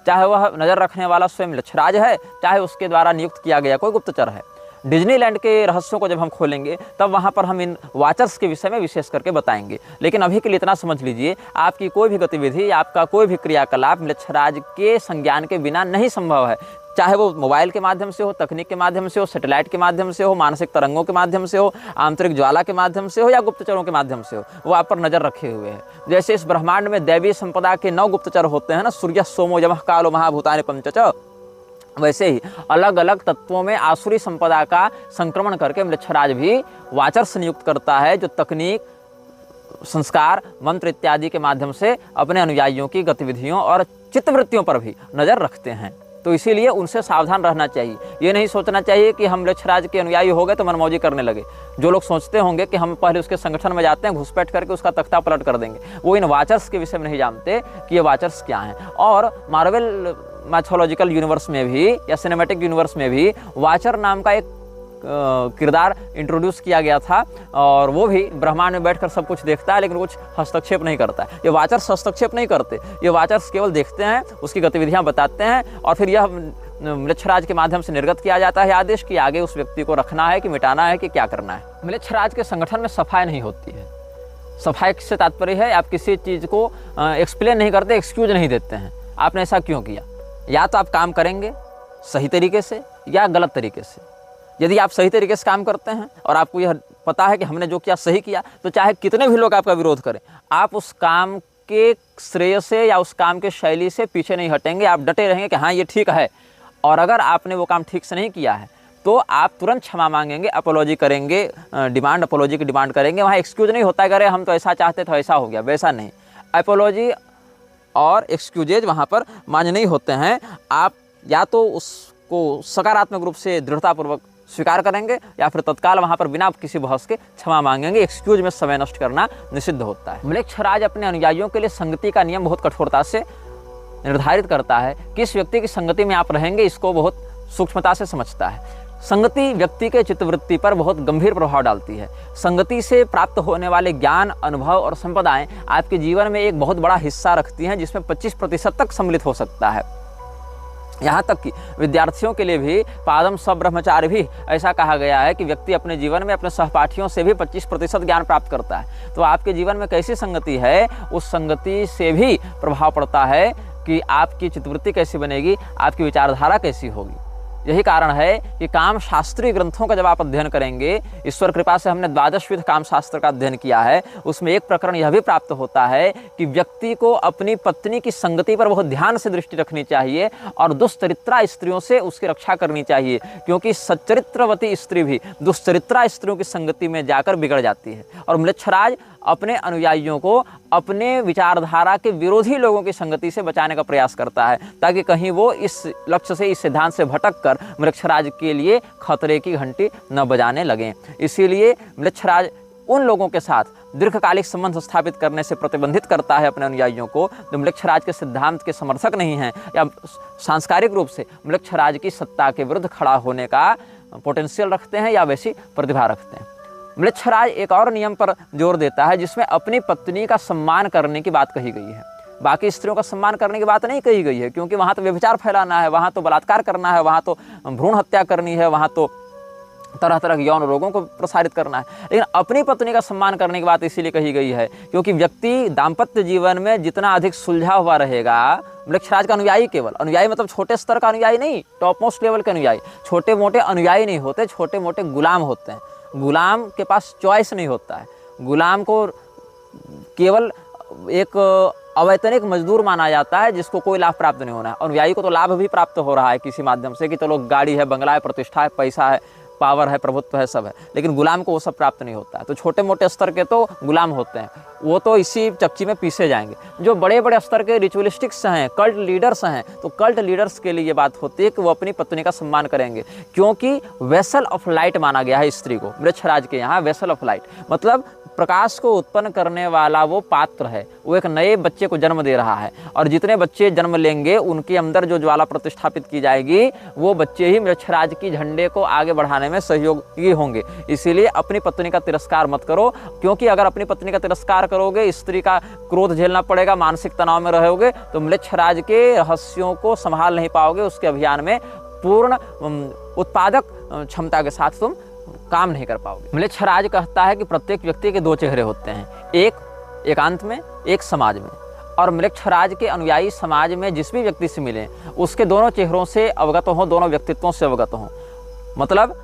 चाहे वह नज़र रखने वाला स्वयं म्लेच्छराज है, चाहे उसके द्वारा नियुक्त किया गया कोई गुप्तचर है। डिज्नीलैंड के रहस्यों को जब हम खोलेंगे तब वहाँ पर हम इन वाचर्स के विषय में विशेष करके बताएंगे। लेकिन अभी के लिए इतना समझ लीजिए, आपकी कोई भी गतिविधि, आपका कोई भी क्रियाकलाप म्लेच्छराज के संज्ञान के बिना नहीं संभव है। चाहे वो मोबाइल के माध्यम से हो, तकनीक के माध्यम से हो, सैटेलाइट के माध्यम से हो, मानसिक तरंगों के माध्यम से हो, आंतरिक ज्वाला के माध्यम से हो, या गुप्तचरों के माध्यम से हो, वो आप पर नजर रखे हुए हैं। जैसे इस ब्रह्मांड में दैवीय संपदा के 9 गुप्तचर होते हैं ना, सूर्य सोमो यमः कालो महाभूतानि पंचच, वैसे ही अलग अलग तत्वों में आसुरी संपदा का संक्रमण करके म्लेच्छराज भी वाचर्स नियुक्त करता है, जो तकनीक, संस्कार, मंत्र इत्यादि के माध्यम से अपने अनुयायियों की गतिविधियों और चित्तवृत्तियों पर भी नजर रखते हैं। तो इसीलिए उनसे सावधान रहना चाहिए। ये नहीं सोचना चाहिए कि हम म्लेच्छराज के अनुयायी हो गए तो मनमौजी करने लगे। जो लोग सोचते होंगे कि हम पहले उसके संगठन में जाते हैं, घुसपैठ करके उसका तख्ता पलट कर देंगे, वो इन वाचर्स के विषय में नहीं जानते कि ये वाचर्स क्या हैं। और मार्वल मैथोलॉजिकल यूनिवर्स में भी या सिनेमैटिक यूनिवर्स में भी वाचर नाम का एक किरदार इंट्रोड्यूस किया गया था, और वो भी ब्रह्मांड में बैठकर सब कुछ देखता है लेकिन कुछ हस्तक्षेप नहीं करता है। ये वाचर्स हस्तक्षेप नहीं करते, ये वाचर्स केवल देखते हैं, उसकी गतिविधियां बताते हैं, और फिर यह म्लेच्छराज के माध्यम से निर्गत किया जाता है आदेश कि आगे उस व्यक्ति को रखना है कि मिटाना है कि क्या करना है। म्लेच्छराज के संगठन में सफाई नहीं होती है। सफाई से तात्पर्य है आप किसी चीज़ को एक्सप्लेन नहीं करते, एक्सक्यूज नहीं देते हैं, आपने ऐसा क्यों किया। या तो आप काम करेंगे सही तरीके से या गलत तरीके से। यदि आप सही तरीके से काम करते हैं और आपको यह पता है कि हमने जो किया सही किया, तो चाहे कितने भी लोग आपका विरोध करें, आप उस काम के श्रेय से या उस काम के शैली से पीछे नहीं हटेंगे, आप डटे रहेंगे कि हाँ ये ठीक है। और अगर आपने वो काम ठीक से नहीं किया है तो आप तुरंत क्षमा मांगेंगे, अपोलॉजी करेंगे, अपोलॉजी की डिमांड करेंगे। वहाँ एक्सक्यूज नहीं होता है कि अरे हम तो ऐसा चाहते तो ऐसा हो गया, वैसा नहीं। अपोलॉजी और एक्सक्यूजेज वहाँ पर मान्य नहीं होते हैं। आप या तो उसको सकारात्मक रूप से दृढ़तापूर्वक स्वीकार करेंगे या फिर तत्काल वहाँ पर बिना किसी बहस के क्षमा मांगेंगे। एक्सक्यूज में समय नष्ट करना निषिद्ध होता है। म्लेच्छराज अपने अनुयायियों के लिए संगति का नियम बहुत कठोरता से निर्धारित करता है। किस व्यक्ति की संगति में आप रहेंगे इसको बहुत सूक्ष्मता से समझता है। संगति व्यक्ति के चित्तवृत्ति पर बहुत गंभीर प्रभाव डालती है। संगति से प्राप्त होने वाले ज्ञान, अनुभव और संपदाएं आपके जीवन में एक बहुत बड़ा हिस्सा रखती हैं, जिसमें 25% तक सम्मिलित हो सकता है। यहाँ तक कि विद्यार्थियों के लिए भी पादम सब ब्रह्मचार्य भी ऐसा कहा गया है कि व्यक्ति अपने जीवन में अपने सहपाठियों से भी 25% ज्ञान प्राप्त करता है। तो आपके जीवन में कैसी संगति है, उस संगति से भी प्रभाव पड़ता है कि आपकी चित्तवृत्ति कैसी बनेगी, आपकी विचारधारा कैसी होगी। यही कारण है कि काम शास्त्रीय ग्रंथों का जब आप अध्ययन करेंगे, ईश्वर कृपा से हमने 12 विध काम शास्त्र का अध्ययन किया है, उसमें एक प्रकरण यह भी प्राप्त होता है कि व्यक्ति को अपनी पत्नी की संगति पर बहुत ध्यान से दृष्टि रखनी चाहिए और दुष्चरित्रा स्त्रियों से उसकी रक्षा करनी चाहिए, क्योंकि सच्चरित्रवती स्त्री भी दुष्चरित्रा स्त्रियों की संगति में जाकर बिगड़ जाती है। और म्लेच्छराज अपने अनुयायियों को अपने विचारधारा के विरोधी लोगों की संगति से बचाने का प्रयास करता है, ताकि कहीं वो इस लक्ष्य से, इस सिद्धांत से भटक कर म्लेच्छराज के लिए खतरे की घंटी न बजाने लगें। इसीलिए म्लेच्छराज उन लोगों के साथ दीर्घकालिक संबंध स्थापित करने से प्रतिबंधित करता है अपने अनुयायियों को जो म्लेच्छराज के सिद्धांत के समर्थक नहीं हैं या सांस्कारिक रूप से म्लेच्छराज की सत्ता के विरुद्ध खड़ा होने का पोटेंशियल रखते हैं या वैसी प्रतिभा रखते हैं। म्लेच्छराज एक और नियम पर जोर देता है जिसमें अपनी पत्नी का सम्मान करने की बात कही गई है। बाकी स्त्रियों का सम्मान करने की बात नहीं कही गई है, क्योंकि वहाँ तो व्यभिचार फैलाना है, वहाँ तो बलात्कार करना है, वहाँ तो भ्रूण हत्या करनी है, वहाँ तो तरह तरह के यौन रोगों को प्रसारित करना है। लेकिन अपनी पत्नी का सम्मान करने की बात इसीलिए कही गई है क्योंकि व्यक्ति दाम्पत्य जीवन में जितना अधिक सुलझा हुआ रहेगा, म्लेच्छराज का अनुयायी, केवल अनुयायी मतलब छोटे स्तर का अनुयायी नहीं, टॉप मोस्ट लेवल के अनुयायी, छोटे मोटे अनुयायी नहीं होते, छोटे मोटे गुलाम होते हैं। गुलाम के पास चॉइस नहीं होता है। गुलाम को केवल एक अवैतनिक मजदूर माना जाता है जिसको कोई लाभ प्राप्त नहीं होना है। अनुयायी को तो लाभ भी प्राप्त हो रहा है किसी माध्यम से कि चलो गाड़ी है, बंगला है, प्रतिष्ठा है, पैसा है, पावर है, प्रभुत्व है, सब है, लेकिन गुलाम को वो सब प्राप्त नहीं होता है। तो छोटे मोटे स्तर के तो गुलाम होते हैं, वो तो इसी चक्की में पीसे जाएंगे। जो बड़े बड़े स्तर के रिचुअलिस्टिक्स हैं, कल्ट लीडर्स हैं, तो कल्ट लीडर्स के लिए ये बात होती है कि वो अपनी पत्नी का सम्मान करेंगे, क्योंकि वेसल ऑफ लाइट माना गया है स्त्री को। म्लेच्छराज के यहाँ वेसल ऑफ लाइट मतलब प्रकाश को उत्पन्न करने वाला वो पात्र है, वो एक नए बच्चे को जन्म दे रहा है, और जितने बच्चे जन्म लेंगे उनके अंदर जो ज्वाला प्रतिष्ठापित की जाएगी वो बच्चे ही म्लेच्छराज की झंडे को आगे बढ़ाने में सहयोगी होंगे। इसीलिए अपनी पत्नी का तिरस्कार मत करो, क्योंकि अगर अपनी पत्नी का तिरस्कार करोगे, स्त्री का क्रोध झेलना पड़ेगा, मानसिक तनाव में रहोगे, तो म्लेच्छराज के रहस्यों को संभाल नहीं पाओगे, उसके अभियान में पूर्ण उत्पादक क्षमता के साथ तुम काम नहीं कर पाओगे। म्लेच्छराज कहता है कि प्रत्येक व्यक्ति के दो चेहरे होते हैं, एक एकांत में, एक समाज में। और म्लेच्छराज के अनुयायी समाज में जिस भी व्यक्ति से मिले उसके दोनों चेहरों से अवगत हों, दोनों व्यक्तित्वों से अवगत हों। मतलब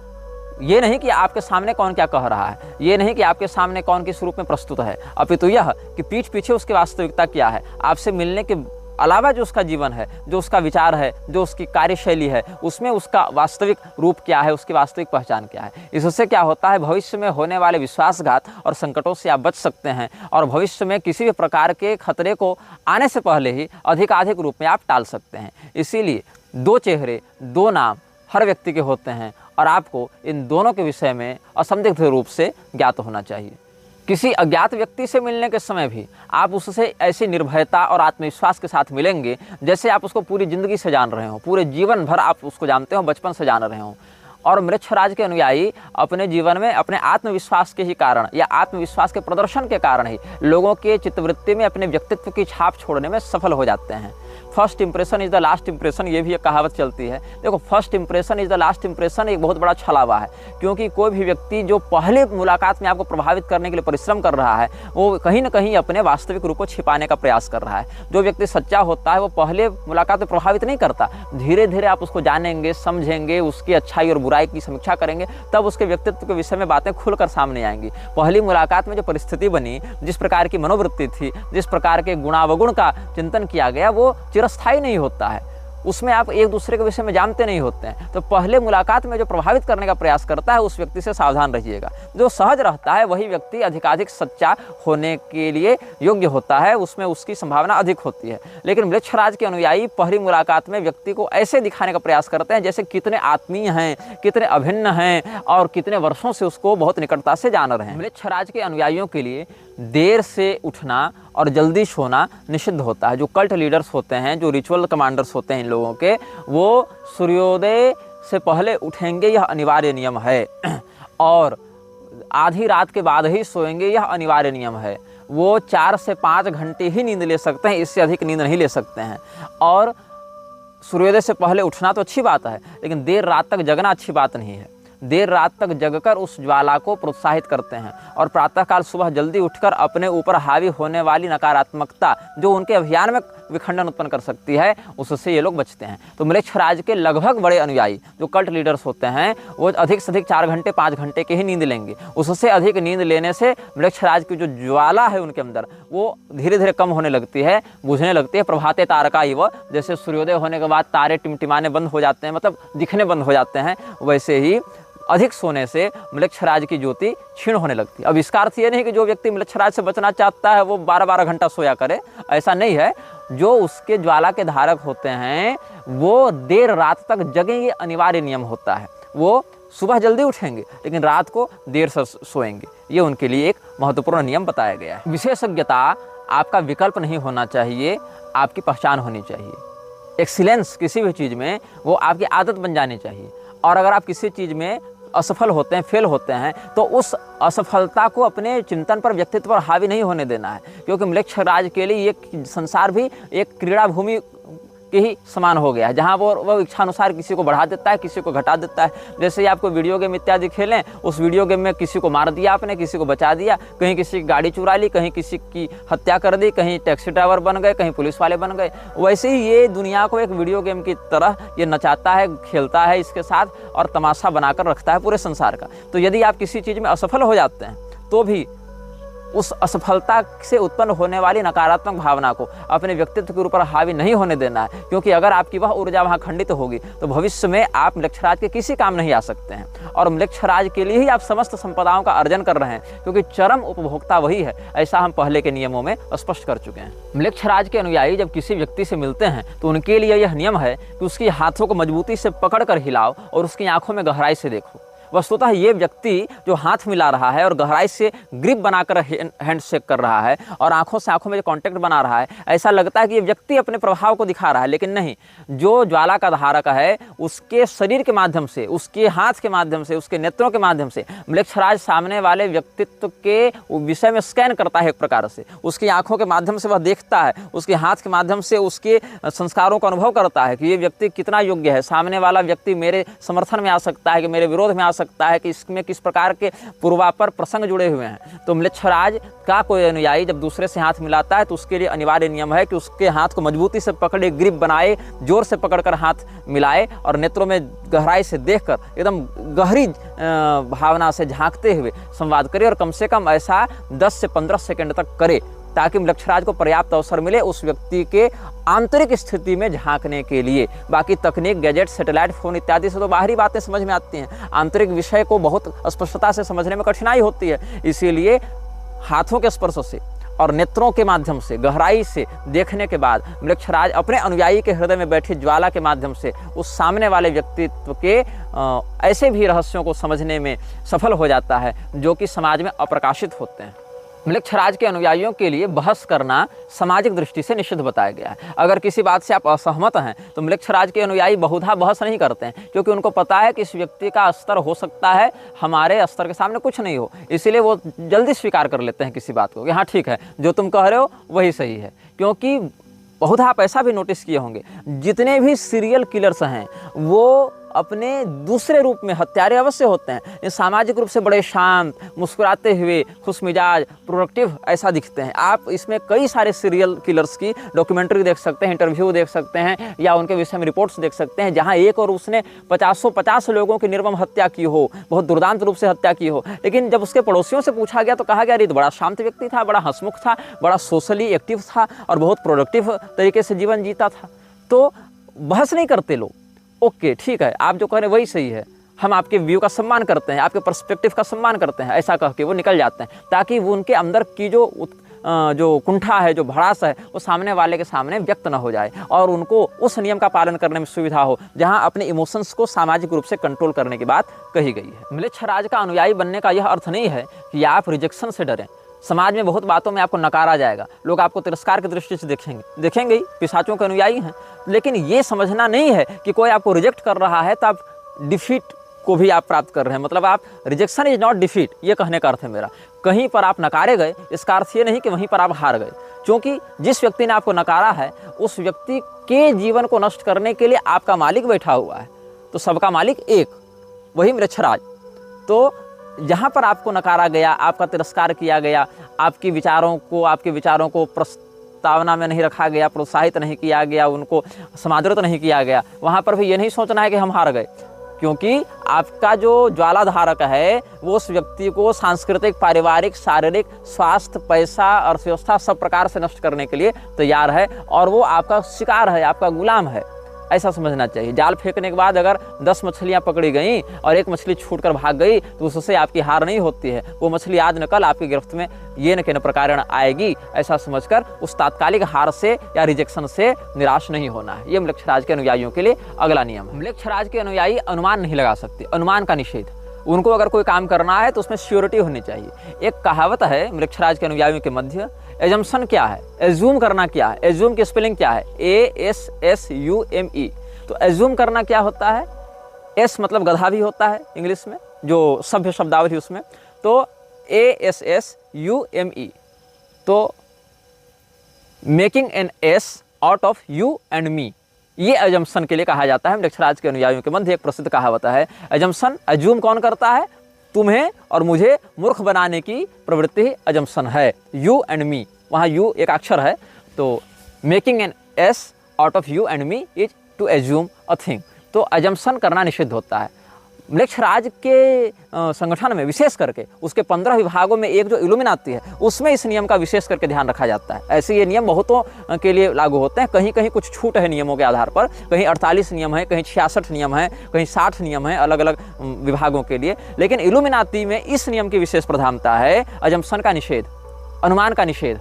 ये नहीं कि आपके सामने कौन क्या कह रहा है, ये नहीं कि आपके सामने कौन किस रूप में प्रस्तुत है, अपितु यह कि पीठ पीछे उसकी वास्तविकता क्या है, आपसे मिलने के अलावा जो उसका जीवन है, जो उसका विचार है, जो उसकी कार्यशैली है, उसमें उसका वास्तविक रूप क्या है, उसकी वास्तविक पहचान क्या है। इससे क्या होता है, भविष्य में होने वाले विश्वासघात और संकटों से आप बच सकते हैं और भविष्य में किसी भी प्रकार के खतरे को आने से पहले ही अधिकाधिक रूप में आप टाल सकते हैं। इसीलिए दो चेहरे, दो नाम हर व्यक्ति के होते हैं और आपको इन दोनों के विषय में असंदिग्ध रूप से ज्ञात होना चाहिए। किसी अज्ञात व्यक्ति से मिलने के समय भी आप उससे ऐसी निर्भयता और आत्मविश्वास के साथ मिलेंगे जैसे आप उसको पूरी ज़िंदगी से जान रहे हो, पूरे जीवन भर आप उसको जानते हो, बचपन से जान रहे हो। और म्लेच्छराज के अनुयायी अपने जीवन में अपने आत्मविश्वास के ही कारण या आत्मविश्वास के प्रदर्शन के कारण ही लोगों के चित्तवृत्ति में अपने व्यक्तित्व की छाप छोड़ने में सफल हो जाते हैं। First impression is the last impression, ये भी एक कहावत चलती है। देखो, first impression is the last impression एक बहुत बड़ा छलावा है, क्योंकि कोई भी व्यक्ति जो पहले मुलाकात में आपको प्रभावित करने के लिए परिश्रम कर रहा है, वो कहीं ना कहीं अपने वास्तविक रूप को छिपाने का प्रयास कर रहा है। जो व्यक्ति सच्चा होता है वो पहले मुलाकात में प्रभावित नहीं करता, धीरे धीरे आप उसको जानेंगे, समझेंगे, उसकी अच्छाई और बुराई की समीक्षा करेंगे, तब उसके व्यक्तित्व के विषय में बातें खुलकर सामने आएंगी। पहली मुलाकात में जो परिस्थिति बनी, जिस प्रकार की मनोवृत्ति थी, जिस प्रकार के गुणावगुण का चिंतन किया गया, वो चिरस्थायी नहीं होता है, उसमें आप एक दूसरे के विषय में जानते नहीं होते हैं। तो पहले मुलाकात में जो प्रभावित करने का प्रयास करता है उस व्यक्ति से सावधान रहिएगा। जो सहज रहता है वही व्यक्ति अधिकाधिक सच्चा होने के लिए योग्य होता है, उसमें उसकी संभावना अधिक होती है। लेकिन वृक्षराज के अनुयायी पहली मुलाकात में व्यक्ति को ऐसे दिखाने का प्रयास करते हैं जैसे कितने आत्मीय हैं, कितने अभिन्न हैं और कितने वर्षों से उसको बहुत निकटता से जान रहे हैं। वृक्षराज के अनुयायियों के लिए देर से उठना और जल्दी सोना निषिद्ध होता है। जो कल्ट लीडर्स होते हैं, जो रिचुअल कमांडर्स होते हैं इन लोगों के, वो सूर्योदय से पहले उठेंगे, यह अनिवार्य नियम है, और आधी रात के बाद ही सोएंगे, यह अनिवार्य नियम है। वो 4 से 5 घंटे ही नींद ले सकते हैं, इससे अधिक नींद नहीं ले सकते हैं। और सूर्योदय से पहले उठना तो अच्छी बात है, लेकिन देर रात तक जगना अच्छी बात नहीं है। देर रात तक जगकर उस ज्वाला को प्रोत्साहित करते हैं और प्रातःकाल सुबह जल्दी उठकर अपने ऊपर हावी होने वाली नकारात्मकता जो उनके अभियान में विखंडन उत्पन्न कर सकती है, उससे ये लोग बचते हैं। तो वृक्षराज के लगभग बड़े अनुयायी जो कल्ट लीडर्स होते हैं वो अधिक से अधिक 4 घंटे 5 घंटे की ही नींद लेंगे। उससे अधिक नींद लेने से वृक्षराज की जो ज्वाला है उनके अंदर वो धीरे धीरे कम होने लगती है, बुझने लगती है। प्रभाते तारका इव, जैसे सूर्योदय होने के बाद तारे टिमटिमाने बंद हो जाते हैं, मतलब दिखने बंद हो जाते हैं, वैसे ही अधिक सोने से वृक्षराज की ज्योति क्षीण होने लगती है। अब इसका अर्थ ये नहीं कि जो व्यक्ति वृक्षराज से बचना चाहता है वो 12-12 घंटा सोया करे, ऐसा नहीं है। जो उसके ज्वाला के धारक होते हैं वो देर रात तक जगेंगे, अनिवार्य नियम होता है। वो सुबह जल्दी उठेंगे लेकिन रात को देर से सोएंगे, ये उनके लिए एक महत्वपूर्ण नियम बताया गया है। विशेषज्ञता आपका विकल्प नहीं होना चाहिए, आपकी पहचान होनी चाहिए। एक्सीलेंस किसी भी चीज़ में वो आपकी आदत बन जानी चाहिए। और अगर आप किसी चीज़ में असफल होते हैं, फेल होते हैं, तो उस असफलता को अपने चिंतन पर, व्यक्तित्व पर हावी नहीं होने देना है, क्योंकि वृक्षराज के लिए ये संसार भी एक क्रीड़ा भूमि के ही समान हो गया है, जहाँ वो इच्छानुसार किसी को बढ़ा देता है, किसी को घटा देता है। जैसे ही आपको वीडियो गेम इत्यादि खेलें, उस वीडियो गेम में किसी को मार दिया आपने, किसी को बचा दिया, कहीं किसी की गाड़ी चुरा ली, कहीं किसी की हत्या कर दी, कहीं टैक्सी ड्राइवर बन गए, कहीं पुलिस वाले बन गए। वैसे ही ये दुनिया को एक वीडियो गेम की तरह ये नचाता है, खेलता है इसके साथ और तमाशा बनाकर रखता है पूरे संसार का। तो यदि आप किसी चीज़ में असफल हो जाते हैं तो भी उस असफलता से उत्पन्न होने वाली नकारात्मक भावना को अपने व्यक्तित्व के ऊपर हावी नहीं होने देना है, क्योंकि अगर आपकी वह ऊर्जा वहाँ खंडित होगी तो भविष्य में आप वृक्षराज के किसी काम नहीं आ सकते हैं। और वृक्षराज के लिए ही आप समस्त संपदाओं का अर्जन कर रहे हैं, क्योंकि चरम उपभोक्ता वही है, ऐसा हम पहले के नियमों में स्पष्ट कर चुके हैं। वृक्षराज के अनुयायी जब किसी व्यक्ति से मिलते हैं तो उनके लिए यह नियम है कि उसके हाथों को मजबूती से पकड़ कर हिलाओ और उसकी आंखों में गहराई से देखो। वस्तुतः ये व्यक्ति जो हाथ मिला रहा है और गहराई से ग्रिप बनाकर हैंड शेक कर रहा है और आंखों से आंखों में जो कांटेक्ट बना रहा है, ऐसा लगता है कि ये व्यक्ति अपने प्रभाव को दिखा रहा है, लेकिन नहीं। जो ज्वाला का धारक है उसके शरीर के माध्यम से, उसके हाथ के माध्यम से, उसके नेत्रों के माध्यम से वृक्षराज सामने वाले व्यक्तित्व के विषय में स्कैन करता है। एक प्रकार से उसकी आंखों के माध्यम से वह देखता है, उसके हाथ के माध्यम से उसके संस्कारों का अनुभव करता है कि ये व्यक्ति कितना योग्य है, सामने वाला व्यक्ति मेरे समर्थन में आ सकता है कि मेरे विरोध में आ सकता है, कि इसमें किस प्रकार के पूर्वापर प्रसंग जुड़े हुए हैं। तो वृक्षराज का कोई अनुयायी जब दूसरे से हाथ मिलाता है तो उसके लिए अनिवार्य नियम है कि उसके हाथ को मजबूती से पकड़े, ग्रिप बनाए, जोर से पकड़कर हाथ मिलाए और नेत्रों में गहराई से देखकर एकदम गहरी भावना से झांकते हुए संवाद करे, और कम से कम ऐसा 10 से 15 सेकंड तक करे, ताकि वृक्षराज को पर्याप्त अवसर मिले उस व्यक्ति के आंतरिक स्थिति में झांकने के लिए। बाकी तकनीक, गैजेट, सैटेलाइट फोन इत्यादि से तो बाहरी बातें समझ में आती हैं, आंतरिक विषय को बहुत स्पष्टता से समझने में कठिनाई होती है। इसीलिए हाथों के स्पर्श से और नेत्रों के माध्यम से गहराई से देखने के बाद वृक्षराज अपने अनुयायी के हृदय में बैठी ज्वाला के माध्यम से उस सामने वाले व्यक्तित्व के ऐसे भी रहस्यों को समझने में सफल हो जाता है जो कि समाज में अप्रकाशित होते हैं। वृक्षराज के अनुयायियों के लिए बहस करना सामाजिक दृष्टि से निषिद्ध बताया गया है। अगर किसी बात से आप असहमत हैं तो वृक्षराज के अनुयायी बहुधा बहस नहीं करते हैं, क्योंकि उनको पता है कि इस व्यक्ति का स्तर हो सकता है हमारे स्तर के सामने कुछ नहीं हो, इसीलिए वो जल्दी स्वीकार कर लेते हैं किसी बात को कि हाँ ठीक है, जो तुम कह रहे हो वही सही है। क्योंकि बहुत आप ऐसा भी नोटिस किए होंगे, जितने भी सीरियल किलर्स हैं वो अपने दूसरे रूप में हत्यारे अवश्य होते हैं, ये सामाजिक रूप से बड़े शांत, मुस्कुराते हुए, खुशमिजाज, प्रोडक्टिव ऐसा दिखते हैं। आप इसमें कई सारे सीरियल किलर्स की डॉक्यूमेंट्री देख सकते हैं, इंटरव्यू देख सकते हैं, या उनके विषय में रिपोर्ट्स देख सकते हैं, जहां एक और उसने 50 लोगों की निर्मम हत्या की हो, बहुत दुर्दांत रूप से हत्या की हो, लेकिन जब उसके पड़ोसियों से पूछा गया तो कहा गया अरे बड़ा शांत व्यक्ति था, बड़ा हंसमुख था, बड़ा सोशली एक्टिव था और बहुत प्रोडक्टिव तरीके से जीवन जीता था। तो बहस नहीं करते लोग, ओके ठीक है, आप जो कह रहे हैं वही सही है, हम आपके व्यू का सम्मान करते हैं, आपके पर्सपेक्टिव का सम्मान करते हैं, ऐसा कह के वो निकल जाते हैं, ताकि वो उनके अंदर की जो कुंठा है, जो भड़ास है, वो सामने वाले के सामने व्यक्त न हो जाए और उनको उस नियम का पालन करने में सुविधा हो जहां अपने इमोशंस को सामाजिक रूप से कंट्रोल करने की बात कही गई है। म्लेच्छराज का अनुयायी बनने का यह अर्थ नहीं है कि आप रिजेक्शन से डरें। समाज में बहुत बातों में आपको नकारा जाएगा, लोग आपको तिरस्कार की दृष्टि से देखेंगे ही, पिशाचों के अनुयायी हैं, लेकिन ये समझना नहीं है कि कोई आपको रिजेक्ट कर रहा है तो आप डिफीट को भी आप प्राप्त कर रहे हैं। मतलब आप रिजेक्शन इज नॉट डिफीट, ये कहने का अर्थ है मेरा। कहीं पर आप नकारे गए, इसका अर्थ ये नहीं कि वहीं पर आप हार गए, क्योंकि जिस व्यक्ति ने आपको नकारा है उस व्यक्ति के जीवन को नष्ट करने के लिए आपका मालिक बैठा हुआ है। तो सबका मालिक एक, वही म्लेच्छराज। तो जहाँ पर आपको नकारा गया, आपका तिरस्कार किया गया, आपके विचारों को प्रस्तावना में नहीं रखा गया, प्रोत्साहित नहीं किया गया, उनको समादृत नहीं किया गया, वहाँ पर भी ये नहीं सोचना है कि हम हार गए, क्योंकि आपका जो ज्वालाधारक है वो उस व्यक्ति को सांस्कृतिक, पारिवारिक, शारीरिक, स्वास्थ्य, पैसा, अर्थव्यवस्था सब प्रकार से नष्ट करने के लिए तैयार है और वो आपका शिकार है, आपका गुलाम है, ऐसा समझना चाहिए। जाल फेंकने के बाद अगर 10 मछलियां पकड़ी गई और एक मछली छूटकर भाग गई तो उससे आपकी हार नहीं होती है, वो मछली आज न कल आपकी गिरफ्त में ये न के न प्रकार आएगी, ऐसा समझकर उस तात्कालिक हार से या रिजेक्शन से निराश नहीं होना है। ये म्लेच्छराज के अनुयायियों के लिए अगला नियम है। म्लेच्छराज के अनुयायी अनुमान नहीं लगा सकते, अनुमान का निषेध। उनको अगर कोई काम करना है तो उसमें श्योरिटी होनी चाहिए। एक कहावत है म्लेच्छराज के अनुयायियों के मध्य, एजम्पशन क्या है, एज्यूम करना क्या है, एज्यूम की स्पेलिंग क्या है, ASSUME। तो एज्यूम करना क्या होता है, एस मतलब गधा भी होता है इंग्लिश में, जो सभ्य शब्दावली उसमें, तो ASSUME, तो making an ass out of you and मी, ये एजम्पशन के लिए कहा जाता है। म्लेच्छराज के अनुयायियों के मध्य एक प्रसिद्ध कहावत है, एजम्पशन, एज्यूम कौन करता है, तुम्हें और मुझे मूर्ख बनाने की प्रवृत्ति ही एजम्पशन है, यू एंड मी, वहाँ यू एक अक्षर है, तो making an ass out of you and me is to assume a thing. तो एजम्पशन करना निषिद्ध होता है। म्लेच्छराज के संगठन में विशेष करके उसके 15 विभागों में एक जो इल्यूमिनाती है उसमें इस नियम का विशेष करके ध्यान रखा जाता है। ऐसे ये नियम बहुतों के लिए लागू होते हैं, कहीं कहीं कुछ छूट है नियमों के आधार पर, कहीं 48 नियम है, कहीं 66 नियम है, कहीं 60 नियम है अलग अलग विभागों के लिए, लेकिन इल्यूमिनाती में इस नियम की विशेष प्रधानता है, अजम्पशन का निषेध, अनुमान का निषेध,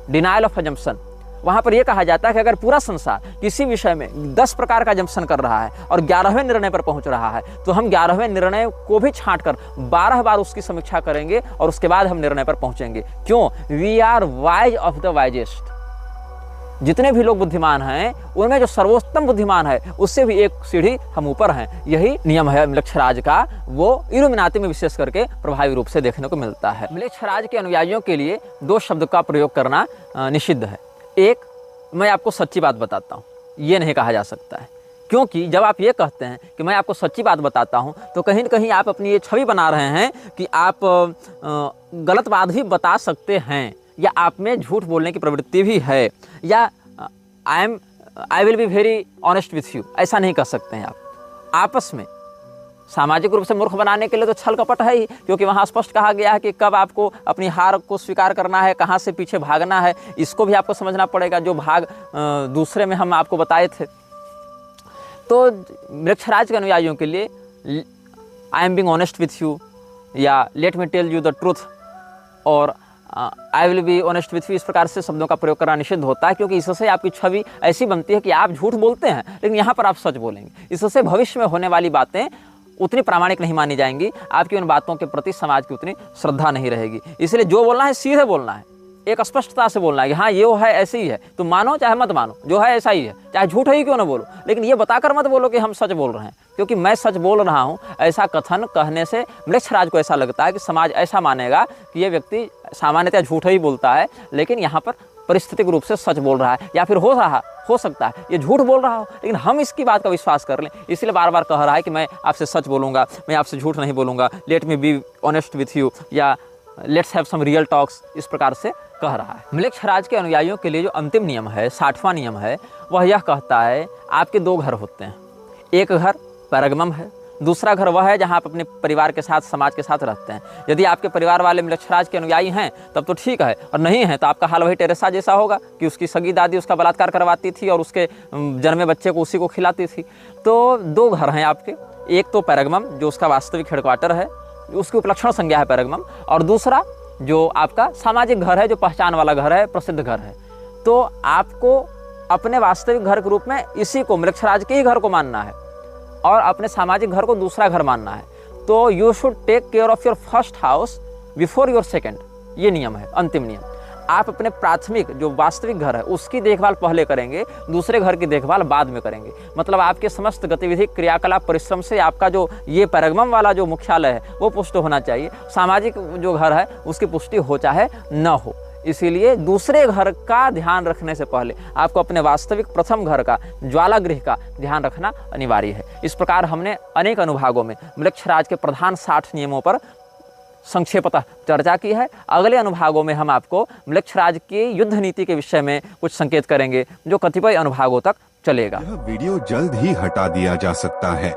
डिनायल ऑफ अजम्पशन। वहाँ पर यह कहा जाता है कि अगर पूरा संसार किसी विषय में 10 प्रकार का अजम्पशन कर रहा है और 11वें निर्णय पर पहुंच रहा है, तो हम 11वें निर्णय को भी छांटकर 12 बार उसकी समीक्षा करेंगे और उसके बाद हम निर्णय पर पहुंचेंगे। क्यों? We are wise of the wisest. जितने भी लोग बुद्धिमान हैं उनमें जो सर्वोत्तम बुद्धिमान है उससे भी एक सीढ़ी हम ऊपर हैं। यही नियम है म्लेच्छराज का, वो इल्यूमिनाती में विशेष करके प्रभावी रूप से देखने को मिलता है। म्लेच्छराज के अनुयायियों के लिए 2 शब्द का प्रयोग करना निषिद्ध है। एक, मैं आपको सच्ची बात बताता हूँ, ये नहीं कहा जा सकता है, क्योंकि जब आप ये कहते हैं कि मैं आपको सच्ची बात बताता हूँ तो कहीं न कहीं आप अपनी ये छवि बना रहे हैं कि आप गलत बात भी बता सकते हैं, या आप में झूठ बोलने की प्रवृत्ति भी है, या आई will be very honest with you, ऐसा नहीं कर सकते हैं आप। आपस में सामाजिक रूप से मूर्ख बनाने के लिए तो छल कपट है ही, क्योंकि वहाँ स्पष्ट कहा गया है कि कब आपको अपनी हार को स्वीकार करना है, कहाँ से पीछे भागना है, इसको भी आपको समझना पड़ेगा, जो भाग दूसरे में हम आपको बताए थे। तो म्लेच्छराज के अनुयायियों के लिए I am being honest with you, या let me tell you the truth, और I will be honest with you, इस प्रकार से शब्दों का प्रयोग करना निषिद्ध होता है, क्योंकि इससे आपकी छवि ऐसी बनती है कि आप झूठ बोलते हैं लेकिन यहाँ पर आप सच बोलेंगे। इससे भविष्य में होने वाली बातें उतनी प्रामाणिक नहीं मानी जाएंगी, आपकी उन बातों के प्रति समाज की उतनी श्रद्धा नहीं रहेगी। इसलिए जो बोलना है सीधे बोलना है, एक स्पष्टता से बोलना है कि हाँ ये है, ऐसे ही है, तुम मानो चाहे मत मानो, जो है ऐसा ही है, चाहे झूठ ही क्यों ना बोलो, लेकिन ये बताकर मत बोलो कि हम सच बोल रहे हैं, क्योंकि मैं सच बोल रहा हूँ। ऐसा कथन कहने से म्लेच्छराज को ऐसा लगता है कि समाज ऐसा मानेगा कि ये व्यक्ति सामान्यतः झूठ ही बोलता है, लेकिन यहाँ पर परिस्थितिक रूप से सच बोल रहा है, या फिर हो सकता है ये झूठ बोल रहा हो, लेकिन हम इसकी बात का विश्वास कर लें, इसलिए बार बार कह रहा है कि मैं आपसे सच बोलूँगा, मैं आपसे झूठ नहीं बोलूँगा, let me be honest with you, या let's have some real talks, इस प्रकार से कह रहा है। म्लेच्छराज के अनुयायियों के लिए जो अंतिम नियम है, 60वां नियम है, वह यह कहता है आपके 2 घर होते हैं। एक घर पैरगमम है, दूसरा घर वह है जहाँ आप अपने परिवार के साथ, समाज के साथ रहते हैं। यदि आपके परिवार वाले म्लेच्छराज के अनुयायी हैं तब तो ठीक है, और नहीं है तो आपका हाल वही टेरेसा जैसा होगा कि उसकी सगी दादी उसका बलात्कार करवाती थी और उसके जन्मे बच्चे को उसी को खिलाती थी। तो 2 घर हैं आपके, एक तो पैरगमम जो उसका वास्तविक हेडक्वार्टर है, उसकी उपलक्षण संज्ञा है पैरगमम, और दूसरा जो आपका सामाजिक घर है, जो पहचान वाला घर है, प्रसिद्ध घर है। तो आपको अपने वास्तविक घर के रूप में इसी को, म्लेच्छराज के ही घर को मानना है और अपने सामाजिक घर को दूसरा घर मानना है। तो you should take care of your first house before your second, ये नियम है, अंतिम नियम। आप अपने प्राथमिक जो वास्तविक घर है उसकी देखभाल पहले करेंगे, दूसरे घर की देखभाल बाद में करेंगे। मतलब आपके समस्त गतिविधि, क्रियाकलाप, परिश्रम से आपका जो ये पैरगमम वाला जो मुख्यालय है वो पुष्ट होना चाहिए, सामाजिक जो घर है उसकी पुष्टि हो चाहे न हो। इसीलिए दूसरे घर का ध्यान रखने से पहले आपको अपने वास्तविक प्रथम घर का, ज्वालागृह का ध्यान रखना अनिवार्य है। इस प्रकार हमने अनेक अनुभागों में म्लेच्छराज के प्रधान 60 नियमों पर संक्षेपतः चर्चा की है। अगले अनुभागों में हम आपको म्लेच्छराज की युद्ध नीति के विषय में कुछ संकेत करेंगे जो कतिपय अनुभागों तक चलेगा। यह वीडियो जल्द ही हटा दिया जा सकता है।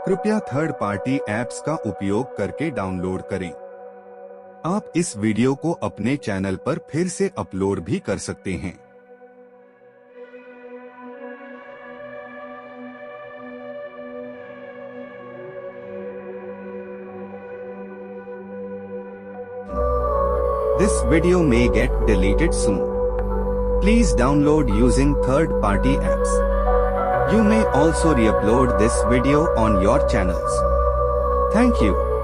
कृपया थर्ड पार्टी ऐप्स का उपयोग करके डाउनलोड करें। आप इस वीडियो को अपने चैनल पर फिर से अपलोड भी कर सकते हैं। This video may get deleted soon. Please download using third-party apps. You may also re-upload this video on your channels. Thank you.